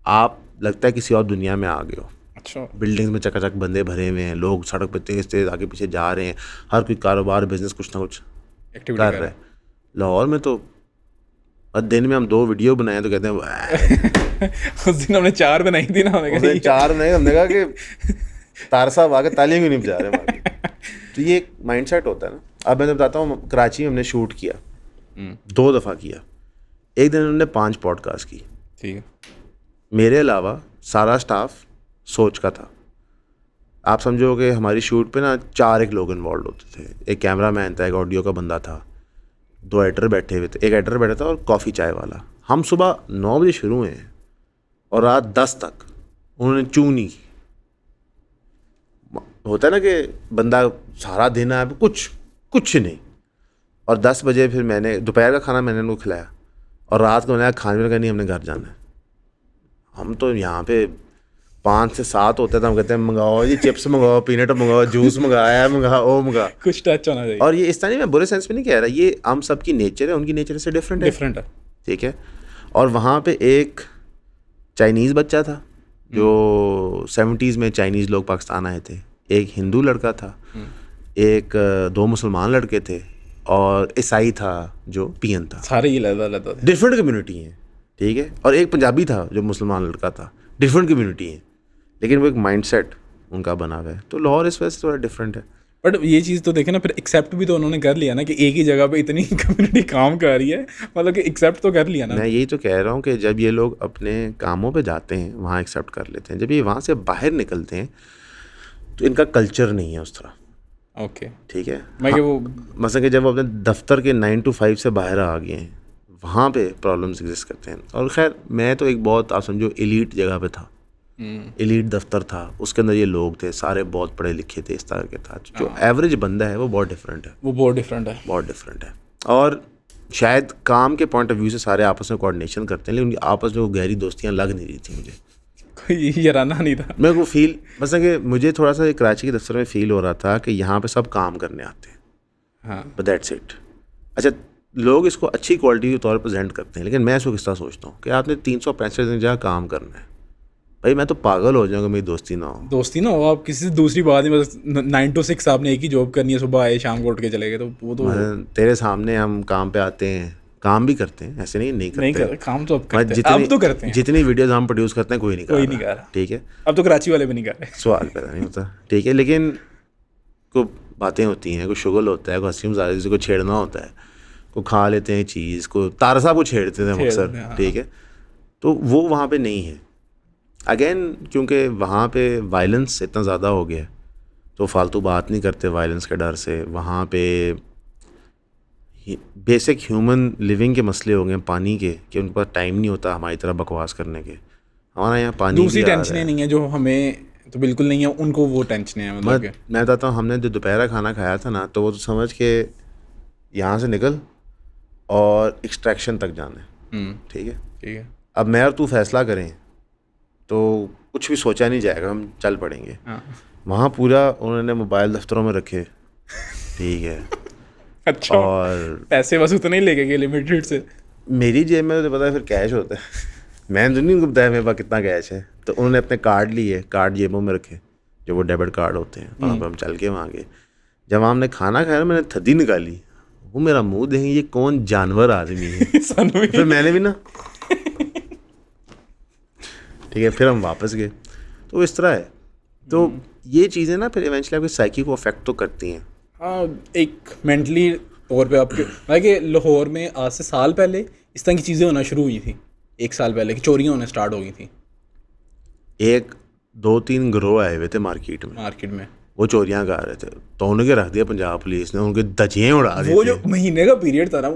Speaker 1: आप लगता है किसी और दुनिया में आ गए हो।
Speaker 2: अच्छा,
Speaker 1: बिल्डिंग्स में चकाचक बंदे भरे हुए हैं, लोग सड़क पे तेज तेज आगे पीछे जा रहे हैं, हर कोई कारोबार बिजनेस कुछ ना कुछ
Speaker 2: एक्टिविटी
Speaker 1: कर रहा है। लाहौर में तो दिन में हम 2 वीडियो बनाए तो कहते हैं
Speaker 2: उस दिन हमने 4 बनाई थी ना, हमने
Speaker 1: 4 नहीं, हमने कहा कि तार साहब आके तालियां क्यों नहीं बजा रहे हमारी। तो ये एक माइंडसेट होता है ना। अब मैं बताता हूँ, कराची में हमने शूट किया 2 दफ़ा किया। एक दिन उन्होंने 5 पॉडकास्ट की,
Speaker 2: ठीक है।
Speaker 1: मेरे अलावा सारा स्टाफ सोच का था। आप समझो कि हमारी शूट पे ना 4 एक लोग इन्वॉल्व होते थे। एक कैमरामैन था, एक ऑडियो का बंदा था, 2 एडिटर बैठे हुए थे, एक एडिटर बैठा था और कॉफ़ी चाय वाला। हम सुबह 9 बजे शुरू हुए हैं और रात 10 तक उन्होंने चू नहीं की। होता है ना कि बंदा सारा दिन है कुछ नहीं। और 10 बजे फिर मैंने दोपहर का खाना मैंने उनको खिलाया और रात को मैंने खाने में कहा नहीं, हमने घर जाना है। हम तो यहाँ पे 5 से 7 होते थे, हम कहते हैं मंगाओ जी, चिप्स मंगाओ, पीनट मंगाओ, जूस मंगाया, मंगा
Speaker 2: कुछ टच होना चाहिए।
Speaker 1: और ये इस तरह नहीं, मैं बुरे सेंस में नहीं कह रहा, ये हम सब की नेचर है, उनकी नेचर से डिफरेंट है। ठीक है। और वहाँ पे एक चाइनीज़ बच्चा था जो 70s में चाइनीज़ लोग पाकिस्तान आए थे, एक हिंदू लड़का था, एक 2 मुसलमान लड़के थे और ईसाई था जो पियन था।
Speaker 2: सारे ही अलग थे,
Speaker 1: डिफरेंट कम्युनिटी हैं। ठीक है। और एक पंजाबी था जो मुसलमान लड़का था, डिफरेंट कम्युनिटी हैं, लेकिन वो एक माइंडसेट उनका बना हुआ है। तो लाहौर इस वजह से थोड़ा डिफरेंट है।
Speaker 2: बट ये चीज़ तो देखे ना, फिर एक्सेप्ट भी तो उन्होंने कर लिया ना कि एक ही जगह पे इतनी कम्युनिटी काम कर रही है, मतलब कि एक्सेप्ट तो कर लिया ना।
Speaker 1: मैं यही तो कह रहा हूँ कि जब ये लोग अपने कामों पे जाते हैं वहाँ एक्सेप्ट कर लेते हैं, जब ये वहाँ से बाहर निकलते हैं तो इनका कल्चर नहीं है उस तरह।
Speaker 2: ओके,
Speaker 1: ठीक है।
Speaker 2: मैं कि वो
Speaker 1: मसलन कि जब वो अपने दफ्तर के 9 to 5 से बाहर आ गए हैं, वहाँ पे प्रॉब्लम्स एग्जिस्ट करते हैं। और खैर मैं तो एक बहुत, आप समझो, एलीट जगह पे था, एलीट दफ्तर था, उसके अंदर ये लोग थे, सारे बहुत पढ़े लिखे थे, इस तरह के था। जो एवरेज बंदा है वो बहुत डिफरेंट है। और शायद काम के पॉइंट ऑफ व्यू से सारे आपस में कोऑर्डिनेशन करते हैं, लेकिन उनकी आपस में वो गहरी दोस्तियाँ लग नहीं रही थी। मुझे
Speaker 2: कोई याराना नहीं था।
Speaker 1: मेरे को फील मतलब कि मुझे थोड़ा सा कराची के दफ्तर में फ़ील हो रहा था कि यहाँ पे सब काम करने आते हैं,
Speaker 2: हाँ,
Speaker 1: बट दैट्स इट। अच्छा, लोग इसको अच्छी क्वालिटी के तौर पर प्रेजेंट करते हैं, लेकिन मैं इसको किस तरह सोचता हूँ कि आपने 365 दिन जहाँ काम करना है, भाई मैं तो पागल हो जाऊँगा मेरी दोस्ती ना हो।
Speaker 2: आप किसी से दूसरी बात नहीं, बस 9 to 6 आपने एक ही जॉब करनी है, सुबह आए शाम को उठ के चले गए, तो वो तो
Speaker 1: तेरे सामने हम काम पे आते हैं, काम भी करते हैं, ऐसे नहीं करते
Speaker 2: काम तो अब तो करते हैं।
Speaker 1: जितनी वीडियोस हम प्रोड्यूस करते हैं कोई नहीं कर रहा। ठीक है।
Speaker 2: अब तो कराची वाले भी नहीं कर रहे,
Speaker 1: सवाल पैदा नहीं होता। ठीक है। लेकिन को बातें होती हैं, कोई शुगल होता है, कोई हंसी मजाक, किसी को छेड़ना होता है, को खा लेते हैं चीज़ को, तारा साहब को छेड़ते थे अक्सर। ठीक है। तो वो वहाँ पे नहीं है। अगेन क्योंकि वहाँ पे वायलेंस इतना ज़्यादा हो गया है तो फालतू बात नहीं करते वायलेंस के डर से। वहाँ पे बेसिक ह्यूमन लिविंग के मसले हो गए पानी के, कि उनके पास टाइम नहीं होता हमारी तरह बकवास करने के। हमारा यहाँ पानी
Speaker 2: दूसरी
Speaker 1: भी आ रहा
Speaker 2: टेंशनें
Speaker 1: है।
Speaker 2: नहीं है जो हमें तो बिल्कुल नहीं है, उनको वो टेंशन है मतलब कि
Speaker 1: मैं बताता हूँ, हमने जो दोपहर खाना खाया था ना, तो वो तो समझ के यहाँ से निकल और एक्सट्रैक्शन तक जाना है, ठीक है।
Speaker 2: ठीक है।
Speaker 1: अब मैं और तू फैसला करें तो कुछ भी सोचा नहीं जाएगा, हम चल पड़ेंगे।
Speaker 2: हाँ।
Speaker 1: वहाँ पूरा उन्होंने मोबाइल दफ्तरों में रखे, ठीक है।
Speaker 2: अच्छा,
Speaker 1: और
Speaker 2: पैसे बस उतने ही लेके गए लिमिटेड से।
Speaker 1: मेरी जेब में तो पता है फिर कैश होता है। मैंने तो नहीं उनको बताया मेरे पास कितना कैश है, तो उन्होंने अपने कार्ड लिए, कार्ड जेबों में रखे, जो वो डेबिट कार्ड होते हैं। वहाँ पर हम चल के वहाँ गए। जब हमने खाना खाया मैंने थदी निकाली, वो मेरा मुंह देखें ये कौन जानवर आदमी है। फिर मैंने भी ना, ठीक है, फिर हम वापस गए। तो इस तरह है। तो ये चीज़ें ना फिर इवेंचुअली आपकी साइकी को अफेक्ट तो करती हैं।
Speaker 2: हाँ, एक मेंटली तौर पे आपके भाई कि लाहौर में आज से साल पहले इस तरह की चीज़ें होना शुरू हुई थी। 1 साल पहले कि चोरियाँ होने स्टार्ट हो गई थी।
Speaker 1: 1-2-3 गिरोह आए हुए थे मार्केट में, वो चोरियाँ कर रहे थे, तो उनके रख दिया पंजाब पुलिस ने, उनके धजियाँ उड़ा दी।
Speaker 2: वो जो महीने का पीरियड था ना,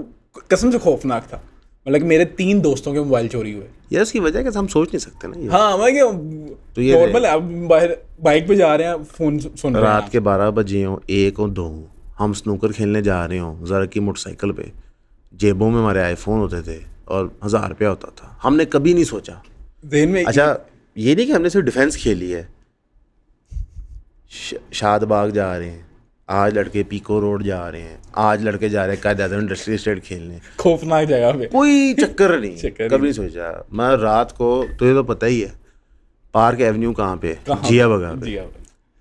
Speaker 2: कसम से खौफनाक था। मतलब कि मेरे 3 दोस्तों के मोबाइल चोरी हुए।
Speaker 1: यार इसकी वजह कैसे हम सोच नहीं सकते ना ये।
Speaker 2: हाँ, मैं क्या
Speaker 1: तो ये
Speaker 2: नॉर्मल है, आप बाहर बाइक पे जा रहे हैं, फोन सुन रहे हैं
Speaker 1: रात के 12 बजे हों, 1 और 2 हों, हम स्नूकर खेलने जा रहे हों ज़रा की मोटरसाइकिल पे, जेबों में हमारे आईफोन होते थे और 1000 रुपया होता था। हमने कभी नहीं सोचा।
Speaker 2: ज़हन में।
Speaker 1: अच्छा, ये नहीं कि हमने सिर्फ डिफेंस खेली है। शादबाग जा रहे हैं, आज लड़के पीको रोड जा रहे हैं, आज लड़के जा रहे हैं कायदा इंडस्ट्रियल स्टेट खेलने,
Speaker 2: खौफनाक जगह पे।
Speaker 1: कोई चक्कर नहीं,
Speaker 2: चक्कर
Speaker 1: कभी नहीं सोचा। मैं रात को, तुझे तो पता ही है पार्क एवेन्यू कहाँ पे, जिया बगा पे,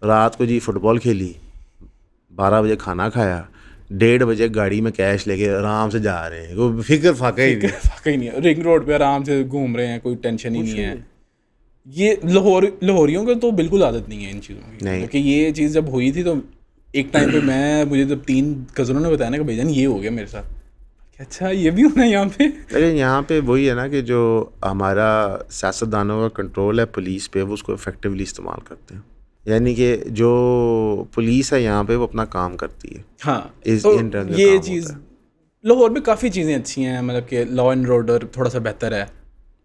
Speaker 1: रात को जी फुटबॉल खेली, 12 बजे खाना खाया, 1:30 बजे गाड़ी में कैश लेके आराम से जा रहे हैं, कोई फिक्र फाका ही
Speaker 2: नहीं है। रिंग रोड पे आराम से घूम रहे हैं, कोई टेंशन ही नहीं है। ये लाहौरियों को तो बिल्कुल आदत नहीं है इन चीज़ों की, क्योंकि ये चीज़ जब हुई थी तो एक टाइम पे मुझे जब 3 कज़नों ने बताया ना कि भाईजान ये हो गया मेरे साथ। अच्छा, ये भी होना है यहाँ पे।
Speaker 1: लेकिन यहाँ पे वही है ना कि जो हमारा सियासतदानों का कंट्रोल है पुलिस पे, वो उसको इफेक्टिवली इस्तेमाल करते हैं। यानी कि जो पुलिस है यहाँ पे वो अपना काम करती है।
Speaker 2: हाँ,
Speaker 1: तो
Speaker 2: ये चीज़ लाहौर में काफ़ी चीज़ें अच्छी हैं, मतलब कि लॉ एंड ऑर्डर थोड़ा सा बेहतर है,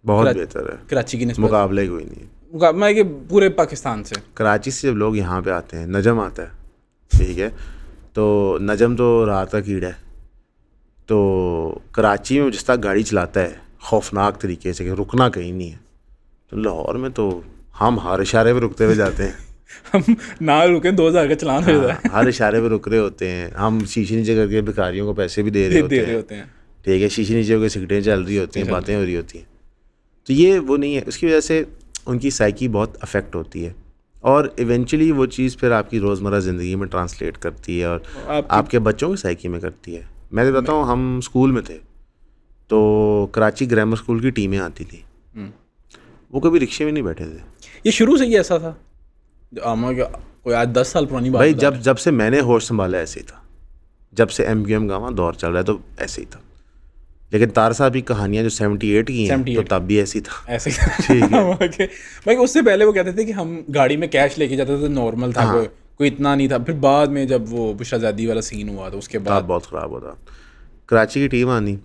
Speaker 1: बहुत बेहतर है,
Speaker 2: कराची की निस्बत
Speaker 1: मुकाबले कोई नहीं है।
Speaker 2: मैं कि पूरे पाकिस्तान से।
Speaker 1: कराची से जब लोग यहाँ पे आते हैं, नजम आता है, ठीक है, तो नजम तो रात का कीड़ा है। तो कराची में जिस तरह गाड़ी चलाता है खौफनाक तरीके से, कि रुकना कहीं नहीं है, तो लाहौर में तो हम हर इशारे पे रुकते हुए जाते हैं।
Speaker 2: हम ना रुके 2000 का चलान हो जाता है।
Speaker 1: हर इशारे पे रुक रहे होते हैं, हम शीशे नीचे करके भिखारियों को पैसे भी दे रहे होते हैं, ठीक है, शीशे नीचे होकर सिगरेटें चल रही होती हैं, बातें हो रही होती हैं। तो ये वो नहीं है, उसकी वजह से उनकी साइकी बहुत अफेक्ट होती है, और इवेंचुअली वो चीज़ फिर आपकी रोज़मर्रा ज़िंदगी में ट्रांसलेट करती है और आपके बच्चों की साइकी में करती है। मैं तो बताऊँ, हम स्कूल में थे तो कराची ग्रामर स्कूल की टीमें आती थी, वो कभी रिक्शे में नहीं बैठे थे।
Speaker 2: ये शुरू से ही ऐसा था? कोई आज 10 साल पुरानी बात
Speaker 1: भाई, जब से मैंने होश संभाला ऐसे ही था, जब से MQM का वहाँ दौर चल रहा है तो ऐसे ही था। लेकिन तार साहब की कहानियाँ जो 78 की हैं, तो तब भी ऐसी था,
Speaker 2: ऐसे ही था। भाई उससे पहले वो कहते थे कि हम गाड़ी में कैश लेके जाते थे, नॉर्मल था। हाँ। कोई इतना नहीं था। फिर बाद में जब वो बुशराजादी वाला सीन हुआ तो उसके बाद
Speaker 1: बहुत ख़राब होता। कराची की टीम आनी,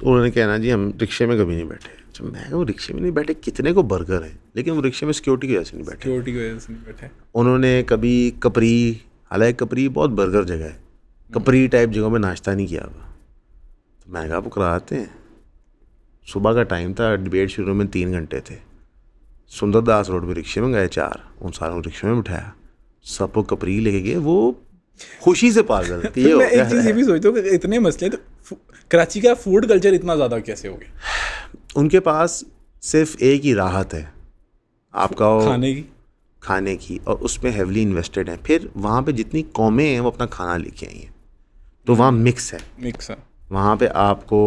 Speaker 1: उन्होंने कहना जी हम रिक्शे में कभी नहीं बैठे। तो मैं वो रिक्शे में नहीं बैठे, कितने को बर्गर है, लेकिन वो रिक्शे में सिक्योरिटी की वजह से नहीं बैठे।
Speaker 2: सिक्योरिटी की वजह से नहीं बैठे।
Speaker 1: उन्होंने कभी कपरी, हालांकि कपरी बहुत बर्गर जगह है, कपरी टाइप जगहों में नाश्ता नहीं किया हुआ। तो मैं कहा वो कराते हैं। सुबह का टाइम था, डिबेट शुरू में 3 घंटे थे। सुंदरदास रोड पे रिक्शे में गए 4, उन सारों को रिक्शे में बिठाया, सबको कपरी लेके गए, वो खुशी से पागल।
Speaker 2: ये मैं एक चीज़ ये भी सोचता हूँ कि इतने मसले, तो कराची का फूड कल्चर इतना ज़्यादा कैसे हो गया?
Speaker 1: उनके पास सिर्फ एक ही राहत है आपका, खाने की, और उसमें हेवली इन्वेस्टेड है। फिर वहाँ पे जितनी कौमें हैं वो अपना खाना लेके आई हैं, तो वहाँ मिक्स है। वहाँ पे आपको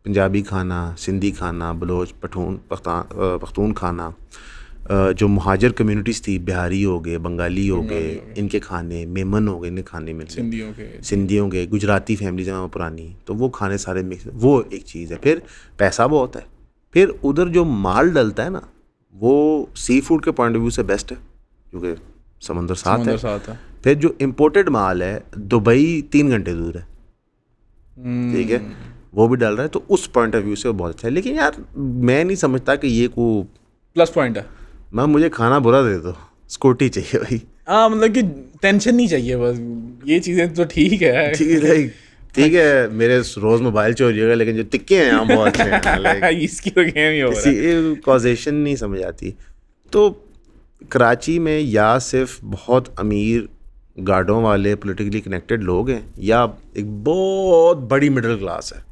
Speaker 1: पंजाबी खाना, सिंधी खाना, बलोच, पख्तून खाना, जो मुहाजिर कम्युनिटीज़ थी, बिहारी हो गए, बंगाली हो गए, इनके खाने, मेमन हो गए, इनके खाने मिलते, सिंधियों के, गुजराती फैमिलीज हैं पुरानी, तो वो खाने सारे मिक्स, वो एक चीज़ है। फिर पैसा बहुत है। फिर उधर जो माल डलता है ना, वो सी फूड के पॉइंट ऑफ व्यू से बेस्ट है, क्योंकि समंदर साथ
Speaker 2: समंदर
Speaker 1: है।
Speaker 2: साथ है।
Speaker 1: फिर जो इम्पोर्टेड माल है दुबई 3 घंटे दूर है, ठीक है, वो भी डाल रहा है, तो उस पॉइंट ऑफ व्यू से वो बहुत अच्छा है। लेकिन यार मैं नहीं समझता कि ये को
Speaker 2: प्लस पॉइंट है।
Speaker 1: मैं मुझे खाना बुरा दे दो, स्कूटी चाहिए भाई।
Speaker 2: हाँ मतलब कि टेंशन नहीं चाहिए बस, ये चीज़ें तो ठीक है।
Speaker 1: ठीक है मेरे रोज मोबाइल चोरी होगा, लेकिन जो टिक्के हैं यहाँ बहुत हैं, लाइक
Speaker 2: इसकी तो गेम ही हो रहा है।
Speaker 1: किसी कॉजेशन नहीं समझ आती। तो कराची में या सिर्फ बहुत अमीर गार्डों वाले पॉलिटिकली कनेक्टेड लोग हैं, या एक बहुत बड़ी मिडिल क्लास है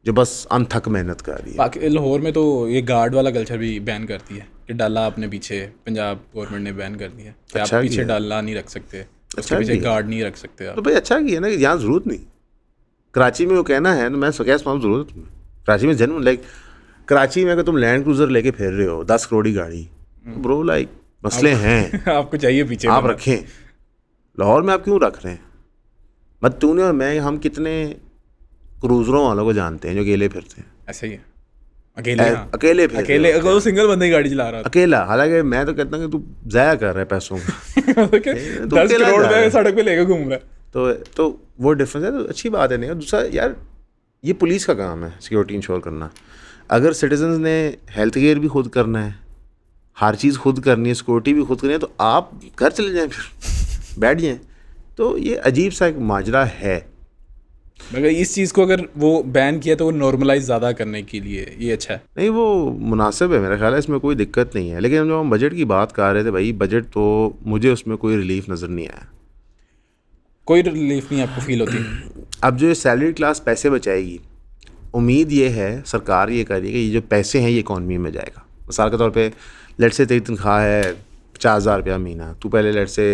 Speaker 1: जो बस अनथक मेहनत कर रही है।
Speaker 2: बाकी लाहौर में तो ये गार्ड वाला कल्चर भी बैन करती है कि डाला आपने पीछे, पंजाब गवर्नमेंट ने बैन कर दिया कि
Speaker 1: अच्छा
Speaker 2: आप पीछे
Speaker 1: किया।
Speaker 2: डाला नहीं रख सकते, उसके
Speaker 1: अच्छा
Speaker 2: पीछे
Speaker 1: किया।
Speaker 2: गार्ड नहीं रख सकते आप।
Speaker 1: तो भाई अच्छा किया ना कि यहाँ ज़रूरत नहीं, कराची में वो कहना है तो मैं क्या समझ ज़रूरत है तुम्हें कराची में जन्म, लाइक कराची में अगर तुम लैंड क्रूजर लेके फिर रहे हो 10 करोड़ की गाड़ी, तो ब्रो लाइक मसले हैं,
Speaker 2: आपको चाहिए पीछे
Speaker 1: आप
Speaker 2: डाला।
Speaker 1: रखें। लाहौर में आप क्यों रख रहे हैं? मत तूने और मैं, हम कितने क्रूजरों वालों को जानते हैं जो अकेले फिरते हैं,
Speaker 2: ऐसे ही है। अकेले हाँ।
Speaker 1: अकेले फिर
Speaker 2: अकेले अगर वो सिंगल बंदे की गाड़ी चला रहा
Speaker 1: अकेला। हालांकि मैं तो कहता हूँ कि तू ज़ाया कर रहा है पैसों का,
Speaker 2: था तो क्या,
Speaker 1: तो
Speaker 2: 10
Speaker 1: अकेला
Speaker 2: करोड़
Speaker 1: जा रहा
Speaker 2: में
Speaker 1: है।
Speaker 2: सड़क पे लेकर घूम रहा है।
Speaker 1: तो वो डिफरेंस है, तो अच्छी बात है। नहीं, और दूसरा यार ये पुलिस का काम है सिक्योरिटी इंश्योर करना। अगर सिटीजन्स ने हेल्थ केयर भी खुद करना है, हर चीज़ खुद करनी है, सिक्योरिटी भी खुद करनी है, तो आप घर चले जाएं, फिर बैठ जाएं। तो ये अजीब सा एक माजरा है।
Speaker 2: मगर इस चीज़ को अगर वो बैन किया तो वो नॉर्मलाइज ज़्यादा करने के लिए ये अच्छा है।
Speaker 1: नहीं वो मुनासिब है, मेरा ख्याल है इसमें कोई दिक्कत नहीं है। लेकिन जब हम बजट की बात कर रहे थे भाई, बजट तो मुझे उसमें कोई रिलीफ नज़र नहीं आया।
Speaker 2: कोई रिलीफ नहीं आपको फील होती?
Speaker 1: अब जो ये सैलरी क्लास पैसे बचाएगी, उम्मीद ये है, सरकार ये कर रही है कि ये जो पैसे हैं ये इकॉनमी में जाएगा। मिसाल के तौर पे लेट से तेरी तनख्वाह है 50,000 रुपया महीना, तू पहले लेट से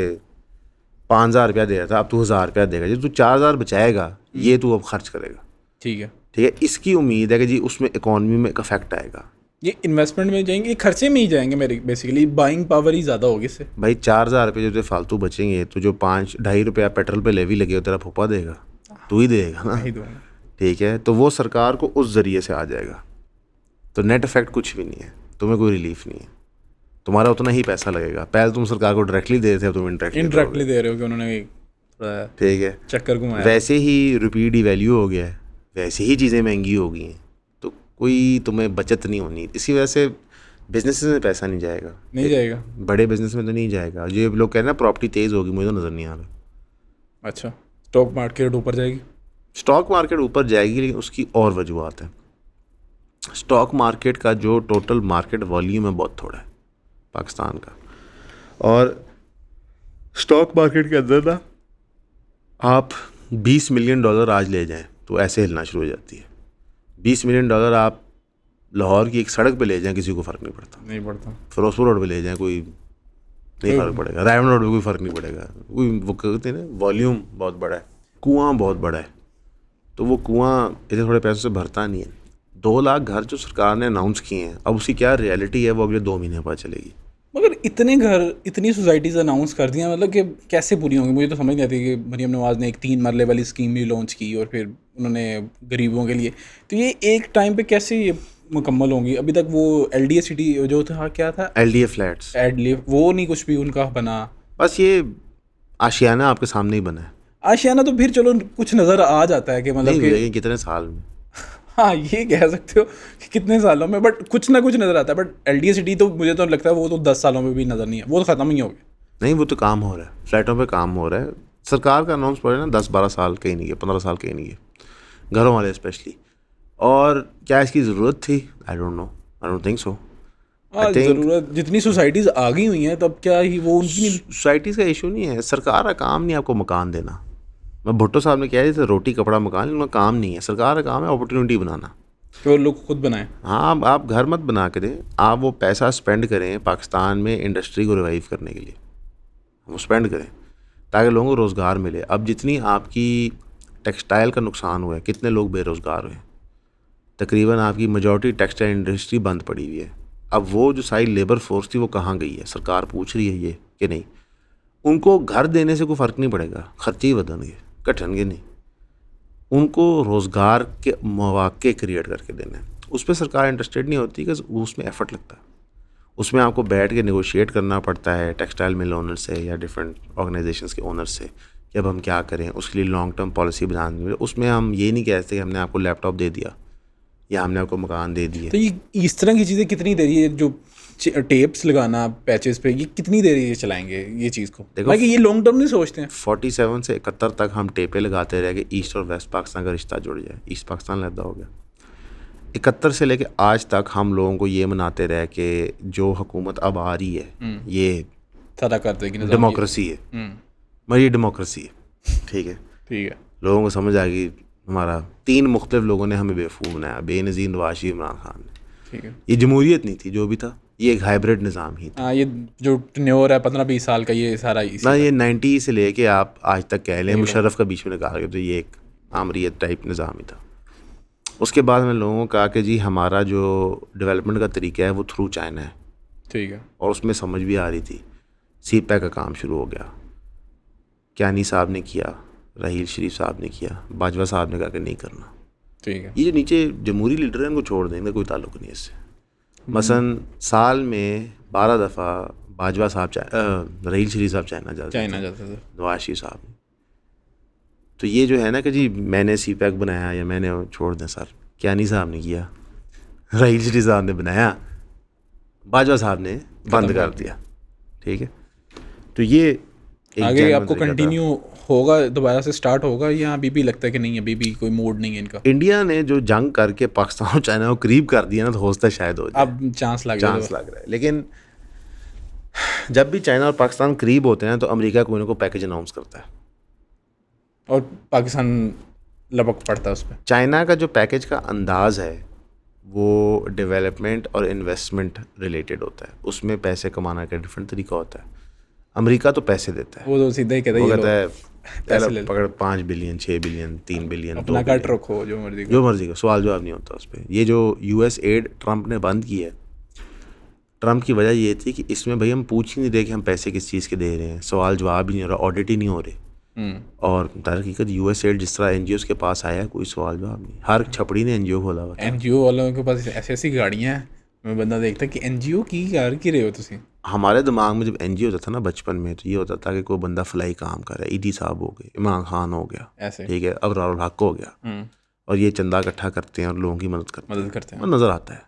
Speaker 1: 5,000 रुपया दे रहा था, अब तू 1,000 रुपया देगा। जो तू 4,000 बचाएगा ये तू अब खर्च करेगा,
Speaker 2: ठीक है।
Speaker 1: ठीक है। इसकी उम्मीद है कि जी उसमें इकॉनमी में एक इफेक्ट आएगा।
Speaker 2: ये इन्वेस्टमेंट में जाएंगे, ये खर्चे में ही जाएंगे मेरे, बेसिकली बाइंग पावर ही ज़्यादा होगी इससे।
Speaker 1: भाई 4,000 रुपये जो तेरे फालतू बचेंगे, तो जो 5-2.5 रुपया पेट्रोल पे लेवी लगे, तेरा फूफा देगा, तू ही देगा ना,
Speaker 2: नहीं दूंगा।
Speaker 1: ठीक है। तो वो सरकार को उस ज़रिए से आ जाएगा। तो नेट इफेक्ट कुछ भी नहीं है, तुम्हें कोई रिलीफ नहीं है, तुम्हारा उतना ही पैसा लगेगा। पहले तुम सरकार को डायरेक्टली दे रहे थे, अब तुम
Speaker 2: इनडायरेक्टली दे रहे हो कि उन्होंने थोड़ा
Speaker 1: ठीक है।
Speaker 2: चक्कर घुमाया।
Speaker 1: वैसे ही रुपये डिवैल्यू हो गया है, वैसे ही चीज़ें महंगी हो गई हैं, तो कोई तुम्हें बचत नहीं होनी। इसी वजह से बिजनेस में पैसा नहीं जाएगा,
Speaker 2: नहीं जाएगा।
Speaker 1: बड़े बिजनेस में तो नहीं जाएगा। जो लोग कह रहे हैं ना प्रॉपर्टी तेज़ होगी, मुझे तो नज़र नहीं आ रहा।
Speaker 2: अच्छा, स्टॉक मार्केट ऊपर जाएगी?
Speaker 1: स्टॉक मार्केट ऊपर जाएगी, लेकिन उसकी और वजूहत है। स्टॉक मार्केट का जो टोटल मार्केट वॉल्यूम है बहुत थोड़ा है पाकिस्तान का, और स्टॉक मार्केट के अंदर ना आप $20 मिलियन आज ले जाएं तो ऐसे हिलना शुरू हो जाती है। $20 मिलियन आप लाहौर की एक सड़क पे ले जाएं, किसी को फ़र्क नहीं पड़ता।
Speaker 2: नहीं पड़ता।
Speaker 1: फिरोजपुर रोड पे ले जाएं, कोई नहीं फ़र्क पड़ेगा। रायमंड रोड पे कोई फ़र्क नहीं पड़ेगा। कोई वो कहते हैं ना, वॉल्यूम बहुत बड़ा है, कुआं बहुत बड़ा है, तो वो कुआं इतने थोड़े पैसों से भरता नहीं है। 2 लाख घर जो सरकार ने अनाउंस किए हैं, अब उसकी क्या रियलिटी है वो अगले 2 महीने पता चलेगी।
Speaker 2: मगर इतने घर, इतनी सोसाइटीज़ अनाउंस कर दिया, मतलब कि कैसे पूरी होंगी? मुझे तो समझ नहीं आती कि मरीम नवाज़ ने एक 3 मरले वाली स्कीम भी लॉन्च की और फिर उन्होंने गरीबों के लिए, तो ये एक टाइम पे कैसे ये मुकम्मल होंगी? अभी तक वो LDA सिटी जो था, क्या था,
Speaker 1: LDA फ्लैट्स,
Speaker 2: एडलिव, वो नहीं कुछ भी उनका बना।
Speaker 1: बस ये आशियाना आपके सामने ही बना है।
Speaker 2: आशियाना तो फिर चलो कुछ नज़र आ जाता है कि मतलब
Speaker 1: नहीं
Speaker 2: कि
Speaker 1: लेकिन कितने साल में,
Speaker 2: हाँ ये कह सकते हो कि कितने सालों में, बट कुछ ना कुछ नज़र आता है। बट LDA सिटी तो मुझे तो लगता है वो तो 10 सालों में भी नज़र नहीं है, वो तो ख़त्म ही हो गया।
Speaker 1: नहीं वो तो काम हो रहा है, फ्लैटों पे काम हो रहा है। सरकार का अनाउंस पड़े ना 10-12 साल कहीं नहीं गए, 15 साल कहीं नहीं गए, घरों वाले स्पेशली। और क्या इसकी ज़रूरत थी? I don't think so.
Speaker 2: हाँ, ज़रूरत जितनी सोसाइटीज़ आ गई हुई हैं, तब क्या ही वो उनकी नहीं।
Speaker 1: सोसाइटीज़ का इशू नहीं है, सरकार का काम नहीं आपको मकान देना। मैं भुट्टो साहब ने कहा था रोटी कपड़ा मकान, उनका काम नहीं है। सरकार का काम है अपॉर्चुनिटी बनाना।
Speaker 2: कि वो लोग खुद बनाएं।
Speaker 1: हाँ, आप घर मत बना के दें, आप वो पैसा स्पेंड करें पाकिस्तान में इंडस्ट्री को रिवाइव करने के लिए, वो स्पेंड करें ताकि लोगों को रोज़गार मिले। अब जितनी आपकी टेक्सटाइल का नुकसान हुआ है, कितने लोग बेरोज़गार हुए, तकरीबन आपकी मेजॉरिटी टेक्सटाइल इंडस्ट्री बंद पड़ी हुई है। अब वो जो सारी लेबर फोर्स थी वो कहाँ गई है? सरकार पूछ रही है ये कि नहीं? उनको घर देने से कोई फ़र्क नहीं पड़ेगा, खर्चे ही बदलेंगे, घटेंगे नहीं। उनको रोज़गार के मौके क्रिएट करके देना है, उस पर सरकार इंटरेस्टेड नहीं होती कि उसमें एफर्ट लगता है। उसमें आपको बैठ के नेगोशिएट करना पड़ता है टेक्सटाइल मिल ओनर से या डिफरेंट ऑर्गेनाइजेशंस के ओनर से कि अब हम क्या करें, उसके लिए लॉन्ग टर्म पॉलिसी बनानी है। उसमें हम ये नहीं कह सकते कि हमने आपको लैपटॉप दे दिया या हमने आपको मकान दे दिए।
Speaker 2: तो ये इस तरह की चीज़ें कितनी देरी है, जो टेप्स लगाना पैचेस पे, ये कितनी देरी ये चलाएंगे ये चीज़ को?
Speaker 1: देखो,
Speaker 2: बाकी ये लॉन्ग टर्म नहीं सोचते हैं।
Speaker 1: 47 से 71 तक हम टेपे लगाते रह गए ईस्ट और वेस्ट पाकिस्तान का रिश्ता जुड़ जाए, ईस्ट पाकिस्तान लहदा हो गया। 71 से लेके आज तक हम लोगों को ये मनाते रहे कि जो हुकूमत अब आ रही है ये
Speaker 2: सारा कर देगी,
Speaker 1: डेमोक्रेसी है, मगर ये डेमोक्रेसी है। ठीक है,
Speaker 2: ठीक है।
Speaker 1: लोगों को समझ आ गई, हमारा 3 मुख्तलिफ लोगों ने हमें बेवकूफ़ बनाया, बेनज़ीर, नवाज शरीफ, इमरान खान ने।
Speaker 2: ठीक है,
Speaker 1: ये जमहूरियत नहीं थी, जो भी था ये एक हाइब्रिड निज़ाम ही था।
Speaker 2: हाँ, ये जो टेन्योर है 15-20 साल का, ये सारा
Speaker 1: ना ये 90 से लेके आप आज तक कह लें, मुशर्रफ का बीच में निकाल के, तो ये एक आमरीत टाइप निज़ाम ही था। उसके बाद मैंने लोगों को कहा कि जी हमारा जो डेवलपमेंट का तरीका है वो थ्रू चाइना है।
Speaker 2: ठीक है।
Speaker 1: और उसमें समझ भी आ रही थी। सीपैक का काम शुरू हो गया, क्यानी साहब ने किया, राहील शरीफ साहब ने किया, बाजवा साहब ने कहा कि नहीं करना।
Speaker 2: ठीक है।
Speaker 1: ये जो नीचे जमहूरी लीडर हैं उनको छोड़ देंगे, कोई ताल्लुक नहीं है इससे। मसलन साल में 12 दफ़ा बाजवा साहब राहील शरीफ साहब चाइना जाते थे, नवाज शरीफ साहब ने। तो ये जो है ना कि जी मैंने सीपैक बनाया या मैंने छोड़ दें सर, क्यानी साहब ने किया, राहील शरीफ साहब ने बनाया, बाजवा साहब ने बंद कर दिया। ठीक है, तो ये
Speaker 2: आगे आपको कंटिन्यू होगा, दोबारा से स्टार्ट होगा, या अभी भी लगता है कि नहीं, अभी भी कोई मूड नहीं है इनका?
Speaker 1: इंडिया ने जो जंग करके पाकिस्तान और चाइना को करीब कर दिया ना, तो हो सकता है शायद हो जाए,
Speaker 2: अब चांस लग
Speaker 1: रहा है। लेकिन जब भी चाइना और पाकिस्तान करीब होते हैं तो अमेरिका कोई ना कोई पैकेज अनाउंस करता है
Speaker 2: और पाकिस्तान लपक पड़ता है उस पर।
Speaker 1: चाइना का जो पैकेज का अंदाज़ है वो डेवलपमेंट और इन्वेस्टमेंट रिलेटेड होता है, उसमें पैसे कमाना का डिफरेंट तरीका होता है। अमेरिका तो पैसे देता है,
Speaker 2: वो तो सीधा ही कहता है
Speaker 1: पकड़ 5 बिलियन, 6 बिलियन, 3 बिलियन,
Speaker 2: अपना कट रखो, जो
Speaker 1: मर्जी का, सवाल जवाब नहीं होता उस पर। ये जो US एड ट्रंप ने बंद की है, ट्रंप की वजह ये थी कि इसमें भाई हम पूछ ही नहीं रहे कि हम पैसे किस चीज़ के दे रहे हैं, सवाल जवाब ही नहीं हो रहा, ऑडिट ही नहीं हो रहे। और हकीकत US एड जिस तरह NGOs के पास आया, कोई सवाल जवाब नहीं, हर छपड़ी ने NGO खोला हुआ था।
Speaker 2: NGO वालों के पास ऐसी गाड़ियाँ हैं, मैं बंदा देखता कि NGO की कार की रहे हो तुसी।
Speaker 1: हमारे दिमाग में जब NGO होता था ना बचपन में, तो ये होता था कि कोई बंदा फलाई काम कर रहा है, ED साहब हो गए, इमरान खान हो गया,
Speaker 2: ऐसे,
Speaker 1: ठीक है, अबरार हक हो गया, और ये चंदा इकट्ठा करते हैं और लोगों की मदद करते हैं, और नज़र आता है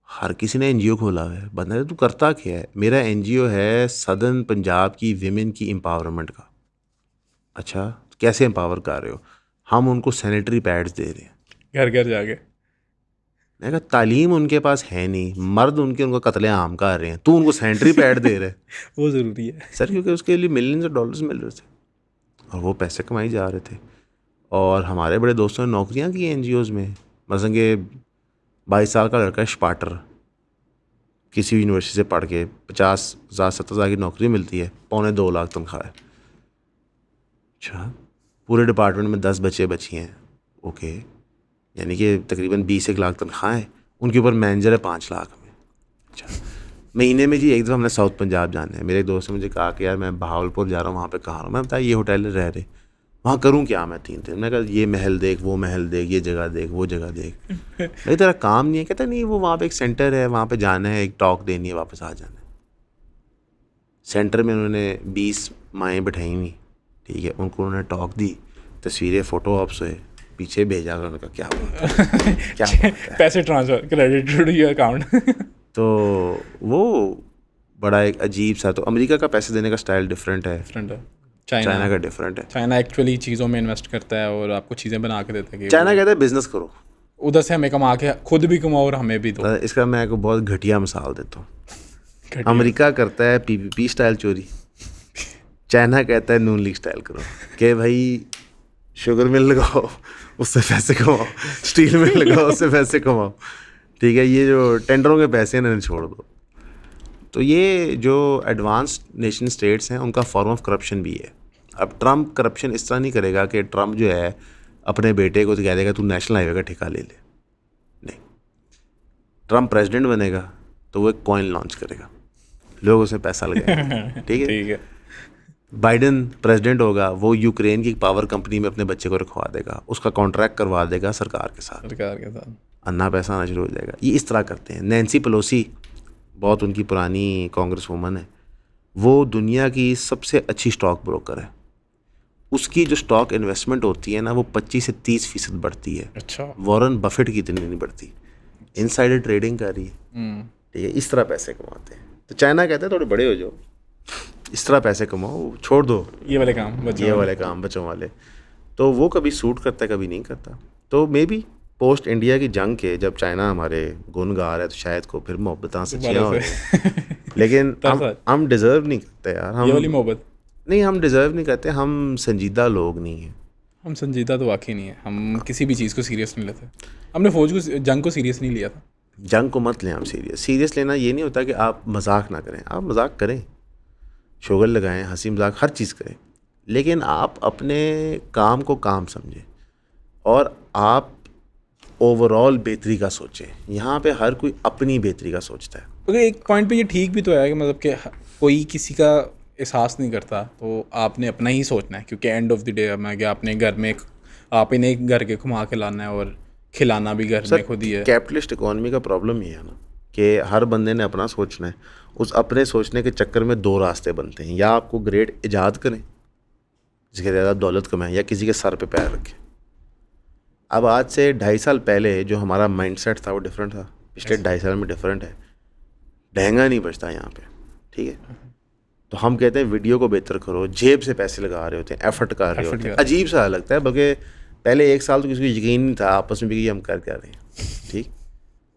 Speaker 1: हर किसी ने NGO खोला हुआ है। बंदा तू करता क्या है? मेरा NGO है सदर्न पंजाब की विमेन की एम्पावरमेंट का। अच्छा, तो कैसे एम्पावर कर रहे हो? हम उनको सैनिटरी पैड्स दे रहे हैं
Speaker 2: घर घर जाके।
Speaker 1: मैं कहा तालीम उनके पास है नहीं, मर्द उनको कत्ले आम कर रहे हैं, तू उनको सैनिटरी पैड दे रहे
Speaker 2: वो ज़रूरी है
Speaker 1: सर, क्योंकि उसके लिए मिलियंस ऑफ डॉलर्स मिल रहे थे और वो पैसे कमाई जा रहे थे। और हमारे बड़े दोस्तों ने नौकरियां की NGOs में, मसलन के 22 साल का लड़का स्पार्टर किसी यूनिवर्सिटी से पढ़ के 50,000 70,000 की नौकरी मिलती है, 2.25 लाख तनख्वाह है। अच्छा, पूरे डिपार्टमेंट में 10 बच्चे बची हैं, ओके, यानी कि तकरीबन 20 लाख तनख्वाह है, उनके ऊपर मैनेजर है 5 लाख में। अच्छा, महीने में जी एक दफ़ा हमने साउथ पंजाब जाना है। मेरे एक दोस्त ने मुझे कहा कि यार मैं बहावलपुर जा रहा हूँ, वहाँ पे कहाँ रहा हूँ? मैं बताया ये होटल रह रहे, वहाँ करूँ क्या मैं 3 दिन? मैंने कहा ये महल देख, वो महल देख, ये जगह देख, वो जगह देख। नहीं तेरा काम नहीं है? कहता नहीं, वो वहाँ पे एक सेंटर है, वहाँ पे जाना है, एक टॉक देनी है, वापस आ जाना है। सेंटर में उन्होंने 20 माएँ बैठाई हुई, ठीक है, उनको उन्होंने टॉक दी, तस्वीरें फ़ोटो ऑप्स हुए, पीछे भेजा, उन्होंने कहा क्या क्या
Speaker 2: पैसे transfer credit to your account.
Speaker 1: तो वो बड़ा एक अजीब सा, तो अमेरिका का पैसे देने का स्टाइल डिफरेंट है, चाइना का डिफरेंट है।
Speaker 2: चाइना एक्चुअली चीज़ों में इन्वेस्ट करता है और आपको चीज़ें बना के देता है।
Speaker 1: चाइना कहता है बिजनेस करो,
Speaker 2: उधर से हमें कमा के खुद भी कमाओ और हमें भी दो।
Speaker 1: इसका मैं आपको बहुत घटिया मिसाल देता हूँ। अमेरिका करता है PPP स्टाइल चोरी, चाइना कहता है नून लीग स्टाइल करो, कि भाई शुगर मिल लगाओ उससे पैसे कमाओ, स्टील मिल लगाओ उससे पैसे कमाओ, ठीक है, ये जो टेंडरों के पैसे हैं इन्हें छोड़ दो। तो ये जो एडवांस्ड नेशन स्टेट्स हैं उनका फॉर्म ऑफ करप्शन भी है। अब ट्रंप करप्शन इस तरह नहीं करेगा कि ट्रंप जो है अपने बेटे को तो कह देगा तू नेशनल हाईवे का ठेका ले ले, नहीं। ट्रंप प्रेसिडेंट बनेगा तो वो एक कॉइन लॉन्च करेगा, लोग उसमें पैसा लगाएंगे, ठीक है। बाइडन प्रेसिडेंट होगा, वो यूक्रेन की पावर कंपनी में अपने बच्चे को रखवा देगा, उसका कॉन्ट्रैक्ट करवा देगा सरकार के साथ, अन्ना पैसा आना शुरू हो जाएगा। ये इस तरह करते हैं। नैन्सी पेलोसी बहुत उनकी पुरानी कांग्रेस वुमन है, वो दुनिया की सबसे अच्छी स्टॉक ब्रोकर है। उसकी जो स्टॉक इन्वेस्टमेंट होती है ना, वो 25 से 30% बढ़ती है।
Speaker 2: अच्छा।
Speaker 1: वॉरेन बफेट की इतनी नहीं बढ़ती। इनसाइडर ट्रेडिंग कर रही है, ठीक है, इस तरह पैसे कमाते हैं। तो चाइना कहता है थोड़े बड़े हो जाओ, इस तरह पैसे कमाओ, छोड़ दो
Speaker 2: ये वाले काम बच्चों
Speaker 1: ये वाले काम बच्चों वाले। तो वो कभी सूट करता है, कभी नहीं करता। तो मे बी पोस्ट इंडिया की जंग के जब चाइना हमारे गुण गा रहा है तो शायद को फिर मोहब्बतां सच्चियाँ हो रही हैं। लेकिन हम डिज़र्व नहीं करते यार, हम
Speaker 2: ये वाली मोहब्बत
Speaker 1: नहीं, हम डिज़र्व नहीं करते, हम संजीदा लोग नहीं हैं।
Speaker 2: हम संजीदा तो वाकई नहीं है, हम किसी भी चीज़ को सीरियस नहीं लेते। हमने फौज को, जंग को सीरियस नहीं लिया था।
Speaker 1: जंग को मत लें हम सीरियस लेना ये नहीं होता कि आप मजाक ना करें, आप मजाक करें, शोगल लगाएं, हंसी मजाक हर चीज़ करें, लेकिन आप अपने काम को काम समझें और आप ओवरऑल बेहतरी का सोचें। यहाँ पे हर कोई अपनी बेहतरी का सोचता है।
Speaker 2: क्योंकि एक पॉइंट पे ये ठीक भी तो है कि मतलब कि कोई किसी का एहसास नहीं करता, तो आपने अपना ही सोचना है। क्योंकि एंड ऑफ द डे मैं क्या अपने घर में आप इन्हें घर के घुमा के लाना है और खिलाना भी घर में खुद ही है।
Speaker 1: कैपिटलिस्ट इकोनॉमी का प्रॉब्लम ये है ना कि हर बंदे ने अपना सोचना है। उस अपने सोचने के चक्कर में दो रास्ते बनते हैं, या आपको ग्रेट ईजाद करें जिसके ज़्यादा दौलत कमाएं, या किसी के सर पे पैर रखें। अब आज से 2.5 साल पहले जो हमारा माइंडसेट था वो डिफरेंट था, पिछले 2.5 साल में डिफरेंट है। महंगा नहीं बचता यहाँ पे, ठीक है। तो हम कहते हैं वीडियो को बेहतर करो, जेब से पैसे लगा रहे होते हैं, एफर्ट कर रहे होते हैं, अजीब सा लगता है। बल्कि पहले 1 साल तो किसी को यकीन नहीं था आपस में भी कि हम कर क्या रहे हैं, ठीक।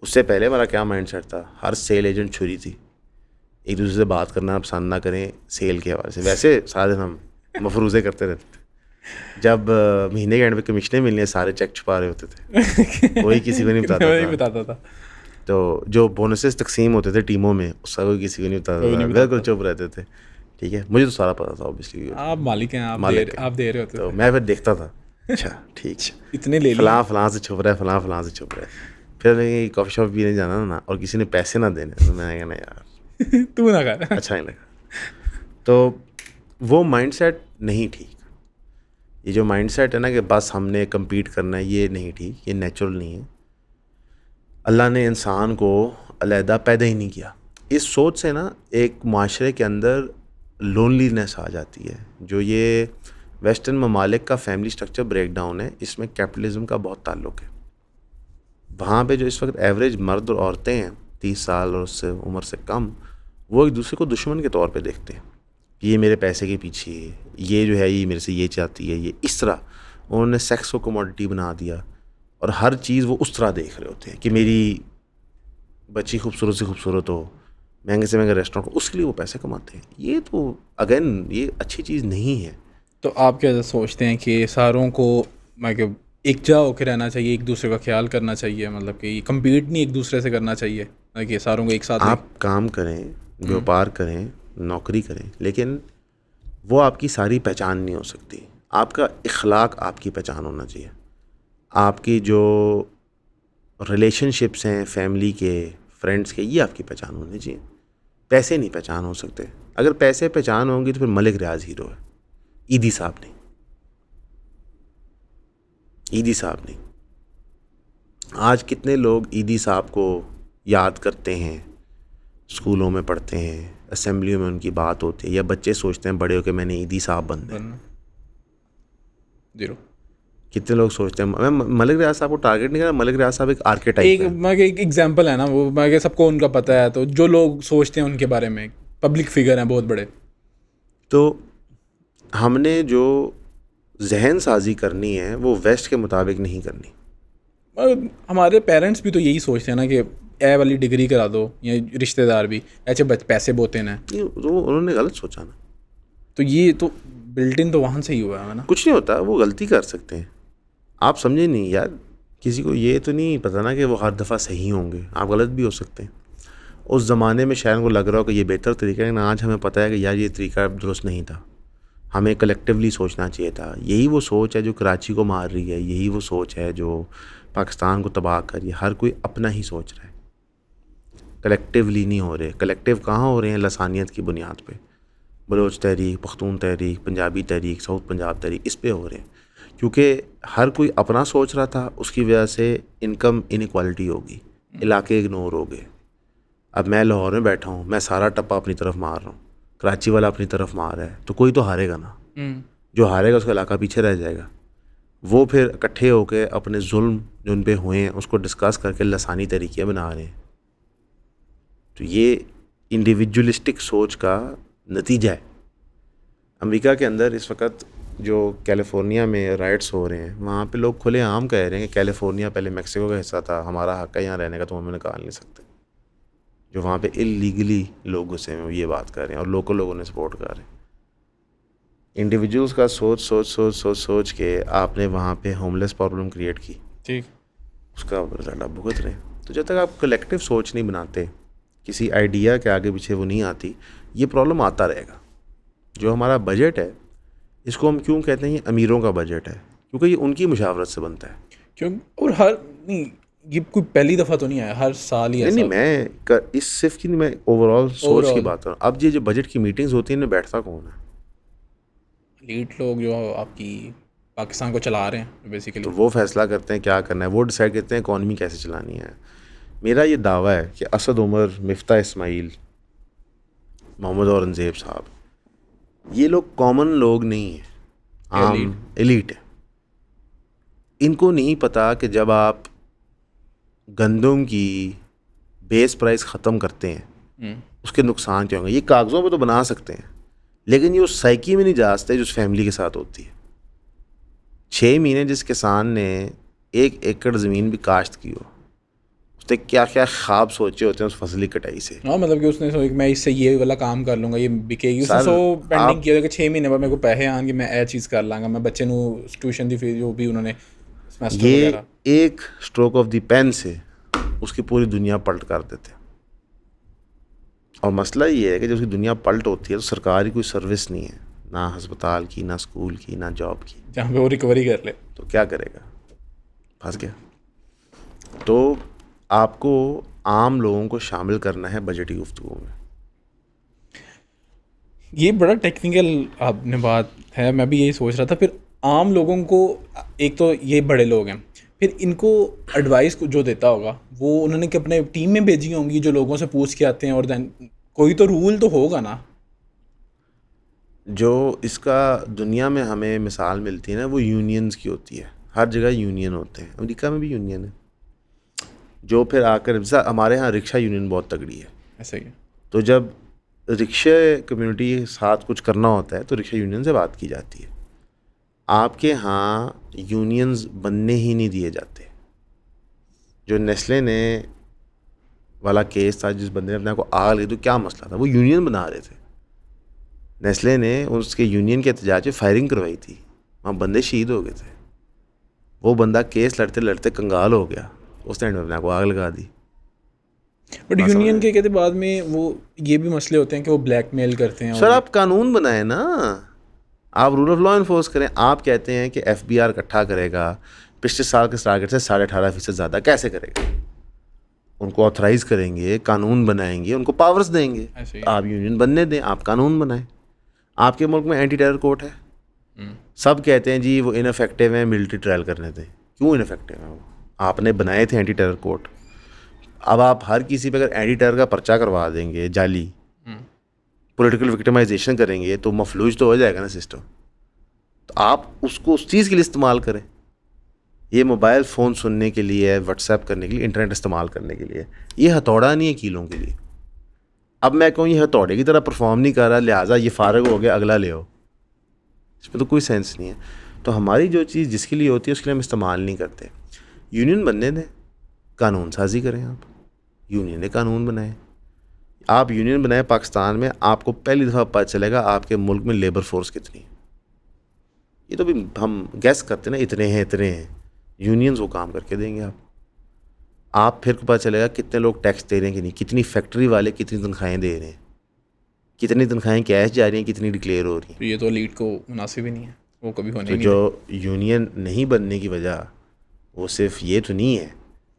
Speaker 1: उससे पहले हमारा क्या माइंडसेट था, हर सेल एजेंट छुरी थी, एक दूसरे से बात करना पसंद ना करें सेल के हवाले से। वैसे सारा दिन हम मफरूज़े करते रहते थे। जब महीने के एंड पे कमीशनें मिलने, सारे चेक छुपा रहे होते थे, कोई किसी को नहीं बताता था। तो जो बोनसेस तकसीम होते थे टीमों में, उसका कोई किसी को नहीं बताता था, बिल्कुल चुप रहते थे, ठीक है। मुझे तो सारा पता था ऑब्वियसली,
Speaker 2: आप मालिक हैं, आप दे रहे होते।
Speaker 1: तो मैं फिर देखता था, अच्छा ठीक है,
Speaker 2: इतने ले
Speaker 1: फलां से छुप रहा है, फलां से छुप रहा है। फिर कॉफ़ी शॉप भी नहीं जाना ना, और किसी ने पैसे ना देने, तो मैंने कहना यार
Speaker 2: तू ना कर,
Speaker 1: अच्छा नहीं लगा। तो वो माइंडसेट नहीं ठीक। ये जो माइंडसेट है ना कि बस हमने कम्पीट करना है, ये नहीं ठीक, ये नेचुरल नहीं है। अल्लाह ने इंसान को अलहदा पैदा ही नहीं किया। इस सोच से ना एक माशरे के अंदर लोनलीनेस आ जाती है। जो ये वेस्टर्न ममालिक का फैमिली स्ट्रक्चर ब्रेक डाउन है, इसमें कैपिटलिज्म का बहुत ताल्लुक़ है। वहाँ पे जो इस वक्त एवरेज मर्द और औरतें हैं 30 साल और उससे उम्र से कम, वो एक दूसरे को दुश्मन के तौर पे देखते हैं। ये मेरे पैसे के पीछे है, ये जो है ये मेरे से ये चाहती है, ये इस तरह उन्होंने सेक्स को कमोडिटी बना दिया। और हर चीज़ वो उस तरह देख रहे होते हैं कि मेरी बच्ची खूबसूरत से खूबसूरत हो, महंगे से महंगे रेस्टोरेंट, उसके लिए वो पैसे कमाते हैं। ये तो अगेन ये अच्छी चीज़ नहीं है।
Speaker 2: तो आप क्या सोचते हैं कि सारों को मैं एकजा होकर रहना चाहिए, एक दूसरे का ख्याल करना चाहिए, मतलब कि कम्पीट नहीं एक दूसरे से करना चाहिए, कि सारों को एक साथ
Speaker 1: आप काम करें, व्यापार करें, नौकरी करें, लेकिन वो आपकी सारी पहचान नहीं हो सकती। आपका इखलाक आपकी पहचान होना चाहिए। आपकी जो रिलेशनशिप्स हैं फैमिली के, फ्रेंड्स के, ये आपकी पहचान होनी चाहिए। पैसे नहीं पहचान हो सकते। अगर पैसे पहचान होंगी तो फिर मलिक रियाज हीरो है, ईदी साहब नहीं, ईदी साहब नहीं। आज कितने लोग ईदी साहब को याद करते हैं, स्कूलों में पढ़ते हैं, असेंबलियों में उनकी बात होती है, या बच्चे सोचते हैं बड़े होकर मैंने ईदी साहब बनना है।
Speaker 2: जीरो।
Speaker 1: कितने लोग सोचते हैं। मैं मलिक रियाज साहब को टारगेट नहीं कर रहा, मलिक रियाज साहब एक आर्केटाइप है,
Speaker 2: एक एग्जांपल है ना वो, मैं सबको उनका पता है, तो जो लोग सोचते हैं उनके बारे में, पब्लिक फिगर हैं बहुत बड़े।
Speaker 1: तो हमने जो जहन साजी करनी है वो वेस्ट के मुताबिक नहीं करनी।
Speaker 2: हमारे पेरेंट्स भी तो यही सोचते हैं ना कि ए वाली डिग्री करा दो, या रिश्तेदार भी ऐसे पैसे बोते हैं।
Speaker 1: तो उन्होंने गलत सोचा ना,
Speaker 2: तो ये तो बिल्ट इन तो वहाँ से ही हुआ है ना।
Speaker 1: कुछ नहीं होता, वो गलती कर सकते हैं। आप समझे नहीं यार, किसी को ये तो नहीं पता ना कि वो हर दफ़ा सही होंगे, आप गलत भी हो सकते हैं। उस ज़माने में शायद को लग रहा हो कि ये बेहतर तरीका है, ना आज हमें पता है कि यार ये तरीका दुरुस्त नहीं था, हमें कलेक्टिवली सोचना चाहिए था। यही वो सोच है जो कराची को मार रही है, यही वो सोच है जो पाकिस्तान को तबाह कर रही है। हर कोई अपना ही सोच रहा है, कलेक्टिवली नहीं हो रहे। कलेक्टिव कहाँ हो रहे हैं? लसानियत की बुनियाद पे, बलोच तहरीक, पख्तून तहरीक, पंजाबी तहरीक, साउथ पंजाब तहरीक, इस पे हो रहे हैं। क्योंकि हर कोई अपना सोच रहा था, उसकी वजह से इनकम इनइक्वालिटी होगी, इलाके इग्नोर हो गए। अब मैं लाहौर में बैठा हूँ, मैं सारा टप्पा अपनी तरफ मार रहा हूँ, कराची वाला अपनी तरफ मार रहा है, तो कोई तो हारेगा ना। जो हारेगा उसका इलाका पीछे रह जाएगा। वो फिर इकट्ठे होकर अपने जुल्म जो उन पे हुए हैं उसको डिस्कस करके लसानी तरीके बना रहे हैं। तो ये इंडिविजुअलिस्टिक सोच का नतीजा है। अमेरिका के अंदर इस वक्त जो कैलिफोर्निया में राइट्स हो रहे हैं, वहाँ पे लोग खुलेआम कह रहे हैं कि कैलिफोर्निया पहले मेक्सिको का हिस्सा था, हमारा हक है यहाँ रहने का, तो हमें निकाल नहीं सकते। जो वहाँ पे इलीगली लोग घुसे हैं वो ये बात कर रहे हैं और लोकल लोगों ने सपोर्ट कर रहे हैं। इंडिविजुअल्स का सोच के आपने वहाँ पे होमलेस प्रॉब्लम क्रिएट की,
Speaker 2: ठीक,
Speaker 1: उसका रिजल्ट आप भुगत रहे हैं। तो जब तक आप कलेक्टिव सोच नहीं बनाते, किसी आइडिया के आगे पीछे वो नहीं आती, ये प्रॉब्लम आता रहेगा। जो हमारा बजट है, इसको हम क्यों कहते हैं ये अमीरों का बजट है? क्योंकि ये उनकी मुशावरत से बनता है।
Speaker 2: क्यों? और हर नहीं, ये कोई पहली दफ़ा तो नहीं आया, हर साल ही ऐसा।
Speaker 1: मैं इस सिर्फ की नहीं, मैं ओवरऑल सोच की बात कर रहा हूँ। अब ये जो बजट की मीटिंग्स होती हैं, इनमें बैठता कौन है?
Speaker 2: लीड लोग जो आपकी पाकिस्तान को चला रहे हैं बेसिकली।
Speaker 1: तो वो फैसला करते हैं क्या करना है, वो डिसाइड करते हैं इकॉनमी कैसे चलानी है। मेरा ये दावा है कि असद उमर, मिफ्ता इस्माइल, मोहम्मद औरंगज़ेब साहब, ये लोग कॉमन लोग नहीं हैं, आम एलीट है। इनको नहीं पता कि जब आप गंदम की बेस प्राइस ख़त्म करते हैं उसके नुकसान क्या होंगे। ये कागज़ों पे तो बना सकते हैं, लेकिन ये उस साइकी में नहीं जा सकते जो उस फैमिली के साथ होती है। 6 महीने जिस किसान ने 1 एकड़ ज़मीन भी काश्त की हो, उसने क्या क्या ख्वाब सोचे होते हैं उस फसली कटाई से।
Speaker 2: हाँ, मतलब कि उसने सोचा कि मैं इससे ये वाला काम कर लूँगा, ये बिकेगी। उसने पेंडिंग किया कि 6 महीने बाद मेरे को पैसे आएंगे, मैं ये चीज़ कर लाँगा, मैं बच्चे नू ट्यूशन दी फीस जो भी उन्होंने सेमेस्टर
Speaker 1: ये
Speaker 2: वगैरह।
Speaker 1: एक स्ट्रोक ऑफ द पेन से उसकी पूरी दुनिया पलट कर देते हैं। और मसला ये है कि जब उसकी दुनिया पलट होती है तो सरकारी कोई सर्विस नहीं है, ना हस्पताल की, ना स्कूल की, ना जॉब की,
Speaker 2: जहाँ पे वो रिकवरी कर ले।
Speaker 1: तो क्या करेगा? फंस गया। तो आपको आम लोगों को शामिल करना है बजटी गुफ्तगू में।
Speaker 2: ये बड़ा टेक्निकल आपने बात है, मैं भी यही सोच रहा था। फिर आम लोगों को, एक तो ये बड़े लोग हैं, फिर इनको एडवाइस जो देता होगा वो उन्होंने कि अपने टीम में भेजी होंगी जो लोगों से पूछ के आते हैं, और देन कोई तो रूल तो होगा ना।
Speaker 1: जो इसका दुनिया में हमें मिसाल मिलती है ना, वो यूनियंस की होती है। हर जगह यूनियन होते हैं, अमेरिका में भी यूनियन है। जो फिर आकर हमारे यहाँ रिक्शा यूनियन बहुत तगड़ी है।
Speaker 2: ऐसा ही है।
Speaker 1: तो जब रिक्शा कम्युनिटी के साथ कुछ करना होता है तो रिक्शा यूनियन से बात की जाती है। आपके यहाँ यूनियंस बनने ही नहीं दिए जाते। जो नेस्ले ने वाला केस था, जिस बंदे ने अपने को आग लगी, तो क्या मसला था? वो यूनियन बना रहे थे। नेस्ले ने उसके यूनियन के एहतजाज में फायरिंग करवाई थी, वहाँ बंदे शहीद हो गए थे। वो बंदा केस लड़ते लड़ते कंगाल हो गया, उसने अपने को आग लगा दी।
Speaker 2: बट यूनियन के कहते बाद में वो ये भी मसले होते हैं कि वो ब्लैकमेल करते हैं।
Speaker 1: सर, आप कानून बनाए ना, आप रूल ऑफ लॉ इन्फोर्स करें। आप कहते हैं कि FBI इकट्ठा करेगा पिछले साल के टारगेट से 18.5% ज़्यादा, कैसे करेगा? उनको ऑथराइज करेंगे, कानून बनाएंगे, उनको पावर्स देंगे। आप यूनियन बनने दें, आप कानून बनाएं। आपके मुल्क में एंटी टेरर कोर्ट है, सब कहते हैं जी वो इनफेक्टिव है, मिलिट्री ट्रायल करने दें। क्यों इनफेक्टिव है? वो आपने बनाए थे एंटी टेरर कोर्ट। अब आप हर किसी पे अगर एंटी टेरर का पर्चा करवा देंगे, जाली पॉलिटिकल विक्टिमाइजेशन करेंगे, तो मफलूज तो हो जाएगा ना सिस्टम। तो आप उसको उस चीज़ के लिए इस्तेमाल करें। ये मोबाइल फ़ोन सुनने के लिए है, व्हाट्सएप करने के लिए, इंटरनेट इस्तेमाल करने के लिए। ये हथौड़ा नहीं है कीलों के लिए। अब मैं कहूँ ये हथौड़े की तरह परफॉर्म नहीं कर रहा, लिहाजा ये फारग हो गया, अगला ले आओ, इसमें तो कोई सेंस नहीं है। तो हमारी जो चीज़ जिसके लिए होती है उसके लिए हम इस्तेमाल नहीं करते। यूनियन बनने दें, कानून साजी करें। आप यूनियन ने कानून बनाए, आप यूनियन बनाए पाकिस्तान में, आपको पहली दफ़ा पता चलेगा आपके मुल्क में लेबर फोर्स कितनी है। ये तो भी हम गैस करते ना, इतने हैं। यूनियंस वो काम करके देंगे आप फिर पता चलेगा कितने लोग टैक्स दे रहे हैं कि नहीं, कितनी फैक्ट्री वाले कितनी तनख्वाहें दे रहे हैं, कितनी तनख्वाहें कैश जा रही हैं, कितनी डिक्लेयर हो रही हैं।
Speaker 2: तो ये तो लीड को मुनासिब ही नहीं है, वो कभी होने
Speaker 1: तो
Speaker 2: नहीं
Speaker 1: जो यूनियन नहीं बनने की वजह, वो सिर्फ ये तो नहीं है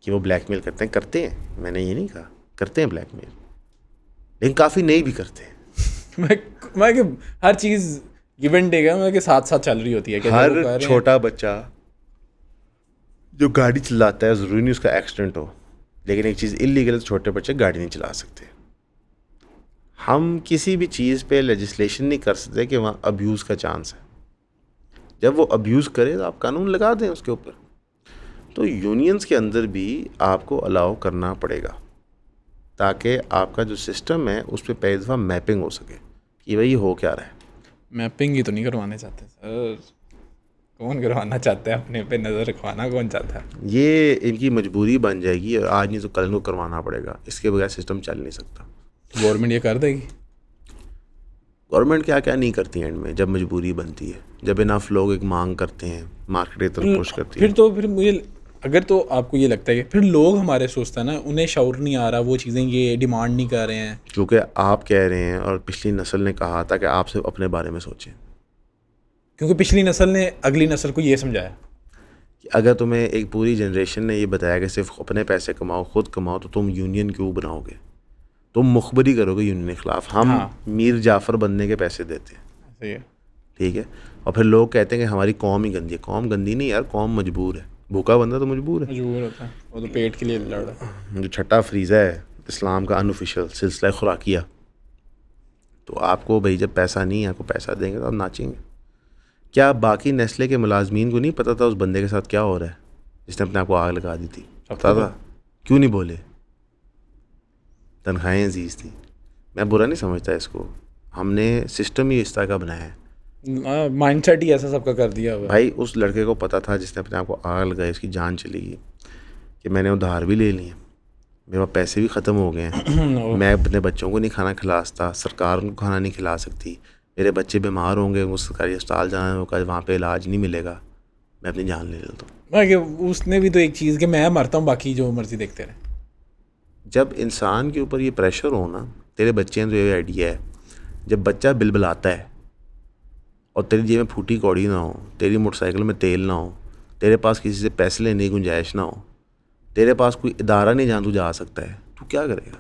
Speaker 1: कि वो ब्लैकमेल करते हैं, मैंने ये नहीं कहा, करते हैं ब्लैकमेल, लेकिन काफ़ी नहीं भी करते हैं।
Speaker 2: मैं कि हर चीज़ गिव एंड टेक है, के साथ साथ चल रही होती है।
Speaker 1: हर छोटा बच्चा जो गाड़ी चलाता है, ज़रूरी नहीं उसका एक्सीडेंट हो, लेकिन एक चीज़ इलीगल है तो छोटे बच्चे गाड़ी नहीं चला सकते। हम किसी भी चीज़ पे लेजिस्लेशन नहीं कर सकते कि वहाँ अब्यूज़ का चांस है। जब वो अब्यूज़ करे तो आप कानून लगा दें उसके ऊपर। तो यूनियंस के अंदर भी आपको अलाउ करना पड़ेगा ताकि आपका जो सिस्टम है उस पर पहली दफ़ा मैपिंग हो सके कि भाई हो क्या रहा है।
Speaker 2: मैपिंग ही तो नहीं करवाने चाहते सर, कौन करवाना चाहता है? अपने पे नज़र रखवाना कौन चाहता है?
Speaker 1: ये इनकी मजबूरी बन जाएगी और आज नहीं तो कल को करवाना पड़ेगा, इसके बगैर सिस्टम चल नहीं सकता।
Speaker 2: गवर्नमेंट ये कर देगी?
Speaker 1: गवर्नमेंट क्या क्या नहीं करती है एंड में, जब मजबूरी बनती है, जब इनफ लोग एक मांग करते हैं, मार्केट की तरफ पुश करती है।
Speaker 2: फिर मुझे अगर तो आपको ये लगता है कि फिर लोग हमारे सोचते हैं ना, उन्हें शऊर नहीं आ रहा, वो चीज़ें ये डिमांड नहीं कर रहे हैं।
Speaker 1: क्योंकि आप कह रहे हैं और पिछली नस्ल ने कहा था कि आप सिर्फ अपने बारे में सोचें,
Speaker 2: क्योंकि पिछली नस्ल ने अगली नस्ल को ये समझाया
Speaker 1: कि अगर तुम्हें एक पूरी जनरेशन ने ये बताया कि सिर्फ अपने पैसे कमाओ, खुद कमाओ, तो तुम यूनियन क्यों बनाओगे? तुम मुखबरी करोगे यूनियन के ख़िलाफ़। हम मीर जाफ़र बनने के पैसे देते हैं,
Speaker 2: सही है।
Speaker 1: ठीक है, और फिर लोग कहते हैं कि हमारी कौम ही गंदी है। कौम गंदी नहीं यार, कौम मजबूर है। भूखा बंदा तो मजबूर है,
Speaker 2: मजबूर होता है, वो तो पेट के लिए लड़ रहा है।
Speaker 1: जो छठा फ्रीज़ा है इस्लाम का अनऑफिशियल सिलसिला खुराकिया, तो आपको भाई जब पैसा नहीं है, आपको पैसा देंगे तो आप नाचेंगे। क्या बाकी नेस्ले के मुलाजमीन को नहीं पता था उस बंदे के साथ क्या हो रहा है जिसने अपने आप को आग लगा दी थी? पता था, क्यों नहीं बोले? तनख्वाहें अजीज़ थी। मैं बुरा नहीं समझता इसको, हमने सिस्टम ही इस तरह का बनाया है,
Speaker 2: माइंडसेट ही ऐसा सबका कर दिया हुआ।
Speaker 1: भाई उस लड़के को पता था जिसने अपने आप को आग लगाई, उसकी जान चली गई, कि मैंने उधार भी ले लिए, मेरे पास पैसे भी ख़त्म हो गए हैं, मैं अपने बच्चों को नहीं खाना खिला सकता, सरकार उनको खाना नहीं खिला सकती, मेरे बच्चे बीमार होंगे, वो सरकारी अस्पताल जाना होगा, वहाँ पे इलाज नहीं मिलेगा, मैं अपनी जान ले लेता हूँ।
Speaker 2: उसने भी तो एक चीज़ कि मैं मरता हूँ, बाकी जो मर्जी देखते रहे।
Speaker 1: जब इंसान के ऊपर ये प्रेशर हो ना, तेरे बच्चे हैं तो ये आइडिया है, जब बच्चा बिलबिलाता है और तेरी जेब में फूटी कौड़ी ना हो, तेरी मोटरसाइकिल में तेल ना हो, तेरे पास किसी से पैसे लेने की गुंजाइश ना हो, तेरे पास कोई इदारा नहीं जहाँ तू जा सकता है, तू क्या करेगा?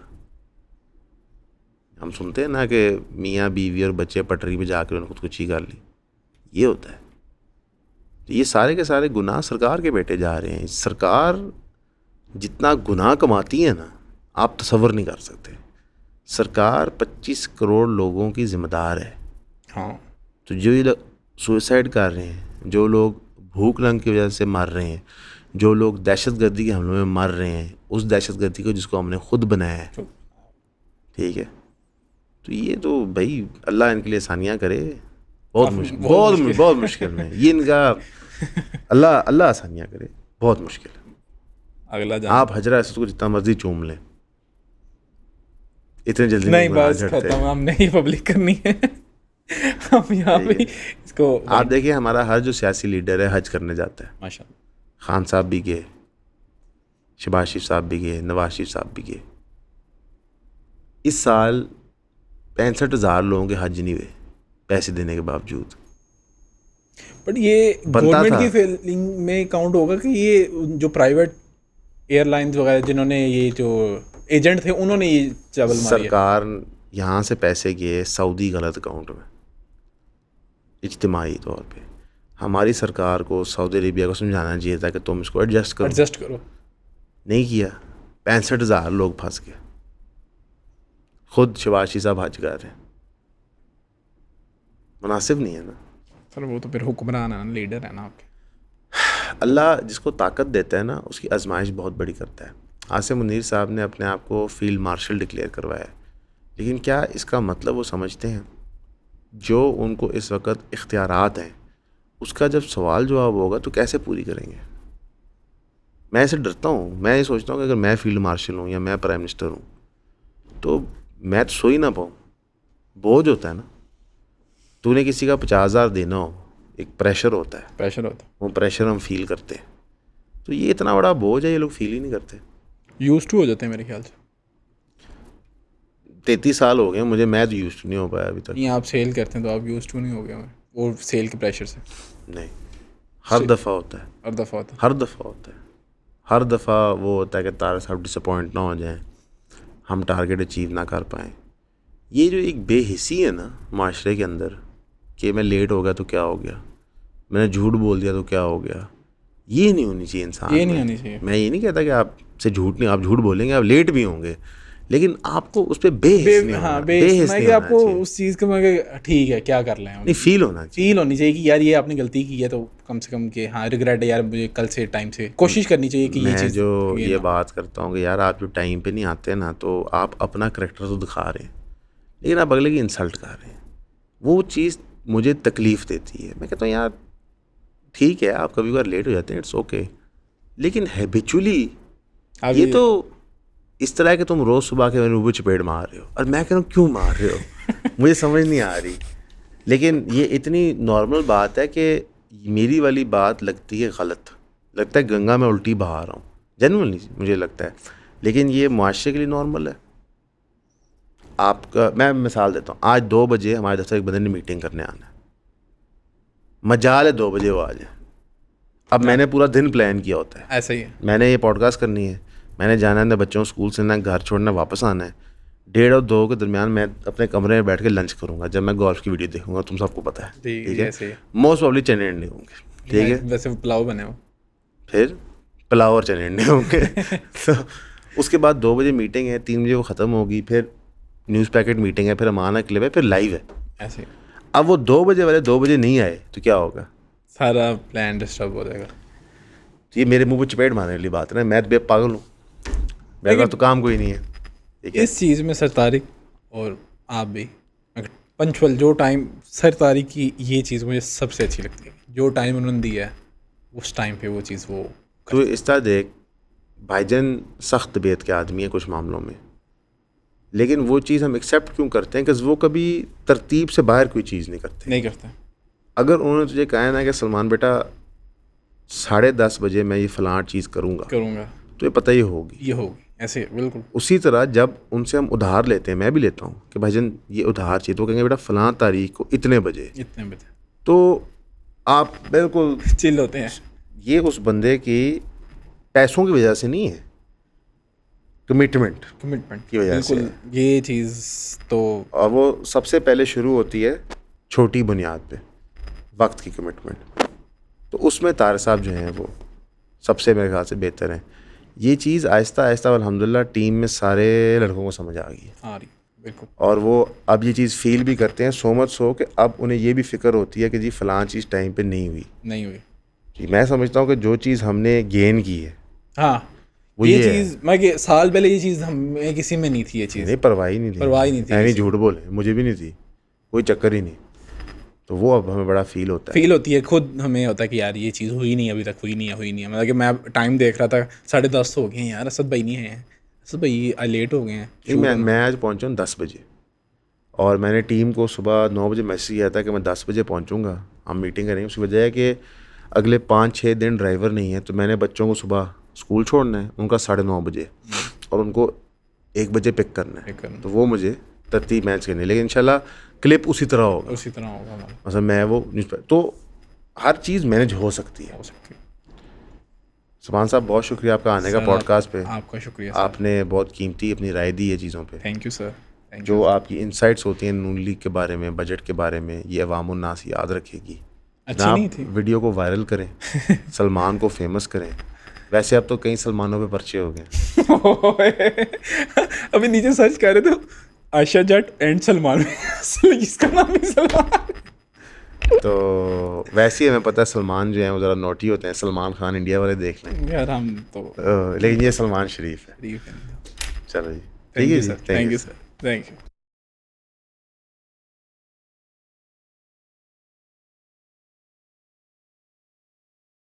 Speaker 1: हम सुनते हैं ना कि मियाँ बीवी और बच्चे पटरी पे जाकर उन्होंने खुदकुशी कर ली, ये होता है। तो ये सारे के सारे गुनाह सरकार के बेटे जा रहे हैं। सरकार जितना गुनाह कमाती है ना, आप तसव्वुर नहीं कर सकते। सरकार 25 करोड़ लोगों की जिम्मेदार है।
Speaker 2: हाँ,
Speaker 1: तो जो ये लोग सुसाइड कर रहे हैं, जो लोग भूख नंग की वजह से मर रहे हैं, जो लोग दहशतगर्दी के हमलों में मर रहे हैं, उस दहशतगर्दी को जिसको हमने खुद बनाया है, ठीक है, तो ये तो भाई अल्लाह इनके लिए आसानियाँ करे। बहुत मुश्किल में ये इनका अल्लाह आसानियाँ करे, बहुत मुश्किल है।
Speaker 2: अगला
Speaker 1: आप हजरा असद को जितना मर्जी चूम लें, इतने जल्दी
Speaker 2: नहीं, बस खत्म, हमने ही पब्लिक करनी है। हम यहाँ पे इसको
Speaker 1: आप देखिए, हमारा हर जो सियासी लीडर है हज करने जाता है।
Speaker 2: माशाल्लाह,
Speaker 1: खान साहब भी गए, शहबाज शरीफ साहब भी गए, नवाज शरीफ साहब भी गए। इस साल 65,000 लोगों के हज नहीं हुए पैसे देने के बावजूद।
Speaker 2: बट ये गवर्नमेंट की फेलिंग में काउंट होगा कि ये जो प्राइवेट एयरलाइंस वगैरह जिन्होंने ये जो एजेंट थे उन्होंने ये चावल मारी है।
Speaker 1: सरकार यहाँ से पैसे गए सऊदी गलत अकाउंट में, इज्तिमाई तौर पे। हमारी सरकार को सऊदी अरेबिया को समझाना चाहिए था कि तुम इसको एडजस्ट करो। नहीं किया, 65,000 लोग फंस गए। खुद शहबाज शरीफ साहब हज कर रहे हैं, मुनासिब नहीं है ना।
Speaker 2: सर वो तो फिर हुक्मरान है ना, लीडर है ना आपके।
Speaker 1: अल्लाह जिसको ताकत देता है ना, उसकी आजमाइश बहुत बड़ी करता है। आसिम मुनीर साहब ने अपने आप को फील्ड मार्शल डिक्लेयर करवाया है, लेकिन क्या इसका मतलब वो समझते हैं? जो उनको इस वक्त इख्तियारात हैं, उसका जब सवाल जवाब होगा तो कैसे पूरी करेंगे? मैं ऐसे डरता हूँ। मैं ये सोचता हूँ कि अगर मैं फील्ड मार्शल हूँ या मैं प्राइम मिनिस्टर हूँ तो मैं तो सो ही ना पाऊँ। बोझ होता है ना, तूने किसी का 50,000 देना हो, एक प्रेशर होता है, वो प्रेशर हम फील करते हैं। तो ये इतना बड़ा बोझ है, ये लोग फील ही नहीं करते।
Speaker 2: यूज्ड टू हो जाते हैं मेरे ख्याल से।
Speaker 1: 33 साल हो गए मुझे, मैं तो यूज्ड टू नहीं हो पाया अभी तक।
Speaker 2: नहीं, आप सेल करते हैं तो आप यूज्ड टू नहीं हो गए वो सेल के प्रेशर से।
Speaker 1: नहीं, हर दफ़ा होता है, हर दफ़ा वो होता है कि तारा साहब डिसअपॉइंट ना हो जाएं, हम टारगेट अचीव ना कर पाएँ। ये जो एक बेहिसी है ना माशरे के अंदर कि मैं लेट हो गया तो क्या हो गया, मैंने झूठ बोल दिया तो क्या हो गया, ये नहीं होनी चाहिए इंसान।
Speaker 2: ये नहीं होनी चाहिए।
Speaker 1: मैं ये नहीं कहता कि आप आपसे झूठ नहीं, आप झूठ बोलेंगे, आप लेट भी होंगे, लेकिन आपको उस पर बेहिस नहीं होना, बेहिस नहीं होना
Speaker 2: आपको
Speaker 1: चाहिए।
Speaker 2: उस चीज़ का मैं ठीक है क्या कर लें,
Speaker 1: नहीं, फील होना चाहिए।
Speaker 2: फील होनी चाहिए कि यार ये आपने गलती की है तो कम से कम कि हाँ रिग्रेट है यार, मुझे कल से टाइम से कोशिश करनी चाहिए कि ये
Speaker 1: मैं
Speaker 2: चीज़
Speaker 1: जो ये बात करता हूँ कि यार आप जो टाइम पे नहीं आते ना, तो आप अपना करैक्टर तो दिखा रहे हैं लेकिन आप अगले की इंसल्ट कर रहे हैं, वो चीज़ मुझे तकलीफ़ देती है। मैं कहता हूँ यार ठीक है आप कभी बार लेट हो जाते हैं, इट्स ओके, लेकिन हैबिचुअली ये तो इस तरह है कि तुम रोज़ सुबह के मेरे मुँह पे चपेट मार रहे हो, और मैं कह रहा हूँ क्यों मार रहे हो मुझे समझ नहीं आ रही, लेकिन ये इतनी नॉर्मल बात है कि मेरी वाली बात लगती है गलत, लगता है गंगा में उल्टी बहा रहा हूँ, जेन्युइनली मुझे लगता है, लेकिन ये मुआशरे के लिए नॉर्मल है। आपका मैं मिसाल देता हूँ, आज 2 बजे हमारे दफ्तर एक बंदे ने मीटिंग करने आना है, मजाल है 2 बजे वो आ जाए। अब मैंने पूरा दिन प्लान किया होता है,
Speaker 2: ऐसा ही है,
Speaker 1: मैंने ये पॉडकास्ट करनी है, मैंने जाना है, बच्चों को स्कूल से ना घर छोड़ना, वापस आना है, 1:30 और 2 के दरमियान मैं अपने कमरे में बैठ के लंच करूँगा, जब मैं गोल्फ की वीडियो देखूंगा, तुम सबको पता है, ठीक है, मोस्ट प्रॉब्ली चने अंडे होंगे, ठीक है,
Speaker 2: वैसे पुलाव बने हो,
Speaker 1: फिर पुलाव और चने अंडे होंगे तो उसके बाद 2 बजे मीटिंग है, 3 बजे वो ख़त्म होगी, फिर न्यूज़ पैकेट मीटिंग है, फिर अमाना क्लिप है, फिर लाइव है।
Speaker 2: ऐसे ही
Speaker 1: अब वो 2 बजे वाले 2 बजे नहीं आए तो क्या होगा,
Speaker 2: सारा प्लान डिस्टर्ब हो जाएगा।
Speaker 1: ये मेरे मुंह पे चपेट मारने वाली बात है ना, मैं तो पागल हूँ, मेरे पास तो काम कोई नहीं है, ठीक है।
Speaker 2: इस चीज़ में सरतारी और आप भी पंचुअल जो टाइम सरतारी की ये चीज़ मुझे सबसे अच्छी लगती है, जो टाइम उन्होंने दिया है उस टाइम पे वो चीज़ वो
Speaker 1: तो इस तरह देख, भाईजान सख्त तबीयत के आदमी है कुछ मामलों में, लेकिन वो चीज़ हम एक्सेप्ट क्यों करते हैं कि वो कभी तरतीब से बाहर कोई चीज़ नहीं करते। अगर उन्होंने तुझे कहा है ना कि सलमान बेटा 10:30 बजे मैं ये फ़लाँ चीज़ करूँगा तो ये पता ही होगी,
Speaker 2: ऐसे बिल्कुल।
Speaker 1: उसी तरह जब उनसे हम उधार लेते हैं, मैं भी लेता हूँ कि भाईजान ये उधार चाहिए, तो कहेंगे बेटा फ़लाँ तारीख को इतने बजे, तो आप बिल्कुल
Speaker 2: चिल होते हैं।
Speaker 1: ये उस बंदे की पैसों की वजह से नहीं है, कमिटमेंट की वजह से,
Speaker 2: ये चीज़ तो,
Speaker 1: और वो सबसे पहले शुरू होती है छोटी बुनियाद पे, वक्त की कमिटमेंट, तो उसमें तार साहब जो हैं वो सबसे मेरे ख्याल से बेहतर हैं। ये चीज़ आहिस्ता आहिस्ता अल्हम्दुलिल्लाह टीम में सारे लड़कों को समझ आ गई है,
Speaker 2: बिल्कुल,
Speaker 1: और वो अब ये चीज़ फील भी करते हैं, सो मच सो कि अब उन्हें ये भी फ़िक्र होती है कि जी फ़लाँ चीज़ टाइम पे नहीं हुई जी। मैं समझता हूँ कि जो चीज़ हमने गेन की है,
Speaker 2: हाँ
Speaker 1: वो
Speaker 2: ये चीज़ मैं कि साल पहले ये चीज़ हमें किसी में नहीं थी, ये चीज़
Speaker 1: नहीं, परवाह ही नहीं थी, नहीं झूठ बोले, मुझे भी नहीं थी, कोई चक्कर ही नहीं, तो वो अब हमें बड़ा फील होती
Speaker 2: है, खुद हमें होता है कि यार ये चीज़ हुई नहीं, अभी तक हुई नहीं है। मतलब कि मैं टाइम देख रहा था 10:30 हो गए हैं यार, असद भाई नहीं है, असद भाई लेट हो गए हैं।
Speaker 1: मैं आज पहुँचा 10 बजे, और मैंने टीम को सुबह 9 बजे मैसेज किया था कि मैं 10 बजे पहुँचूँगा, हम मीटिंग करेंगे। उसकी वजह है कि अगले 5-6 दिन ड्राइवर नहीं है, तो मैंने बच्चों को सुबह स्कूल छोड़ना है उनका 9:30 बजे, और उनको 1 बजे पिक करना है, तो वो मुझे तरतीब मैच करनी है, लेकिन इंशाल्लाह क्लिप उसी तरह होगा मतलब मैं वो न्यूज़पेपर, तो हर चीज़ मैनेज हो सकती है। सलमान साहब बहुत शुक्रिया आपका आने का पॉडकास्ट पे,
Speaker 2: आपका शुक्रिया,
Speaker 1: आपने बहुत कीमती अपनी राय दी है चीज़ों पे।
Speaker 2: Thank you sir.
Speaker 1: जो आपकी इंसाइट्स होती हैं नून लीग के बारे में, बजट के बारे में, ये अवाम उन्नास याद रखेगी।
Speaker 2: अच्छी नहीं थी,
Speaker 1: वीडियो को वायरल करें सलमान को फेमस करें। वैसे अब तो कई सलमानों पे पर्चे हो गए
Speaker 2: अभी नीचे सर्च कर रहे थे आयशा जट एंड सलमान इसका नाम ही सलमान
Speaker 1: तो वैसे ही हमें पता है सलमान जो है वो ज़रा नोटी होते हैं, सलमान खान इंडिया वाले देख लें
Speaker 2: यार हम तो,
Speaker 1: लेकिन ये सलमान शरीफ है। चलो जी,
Speaker 2: thank you sir, thank you.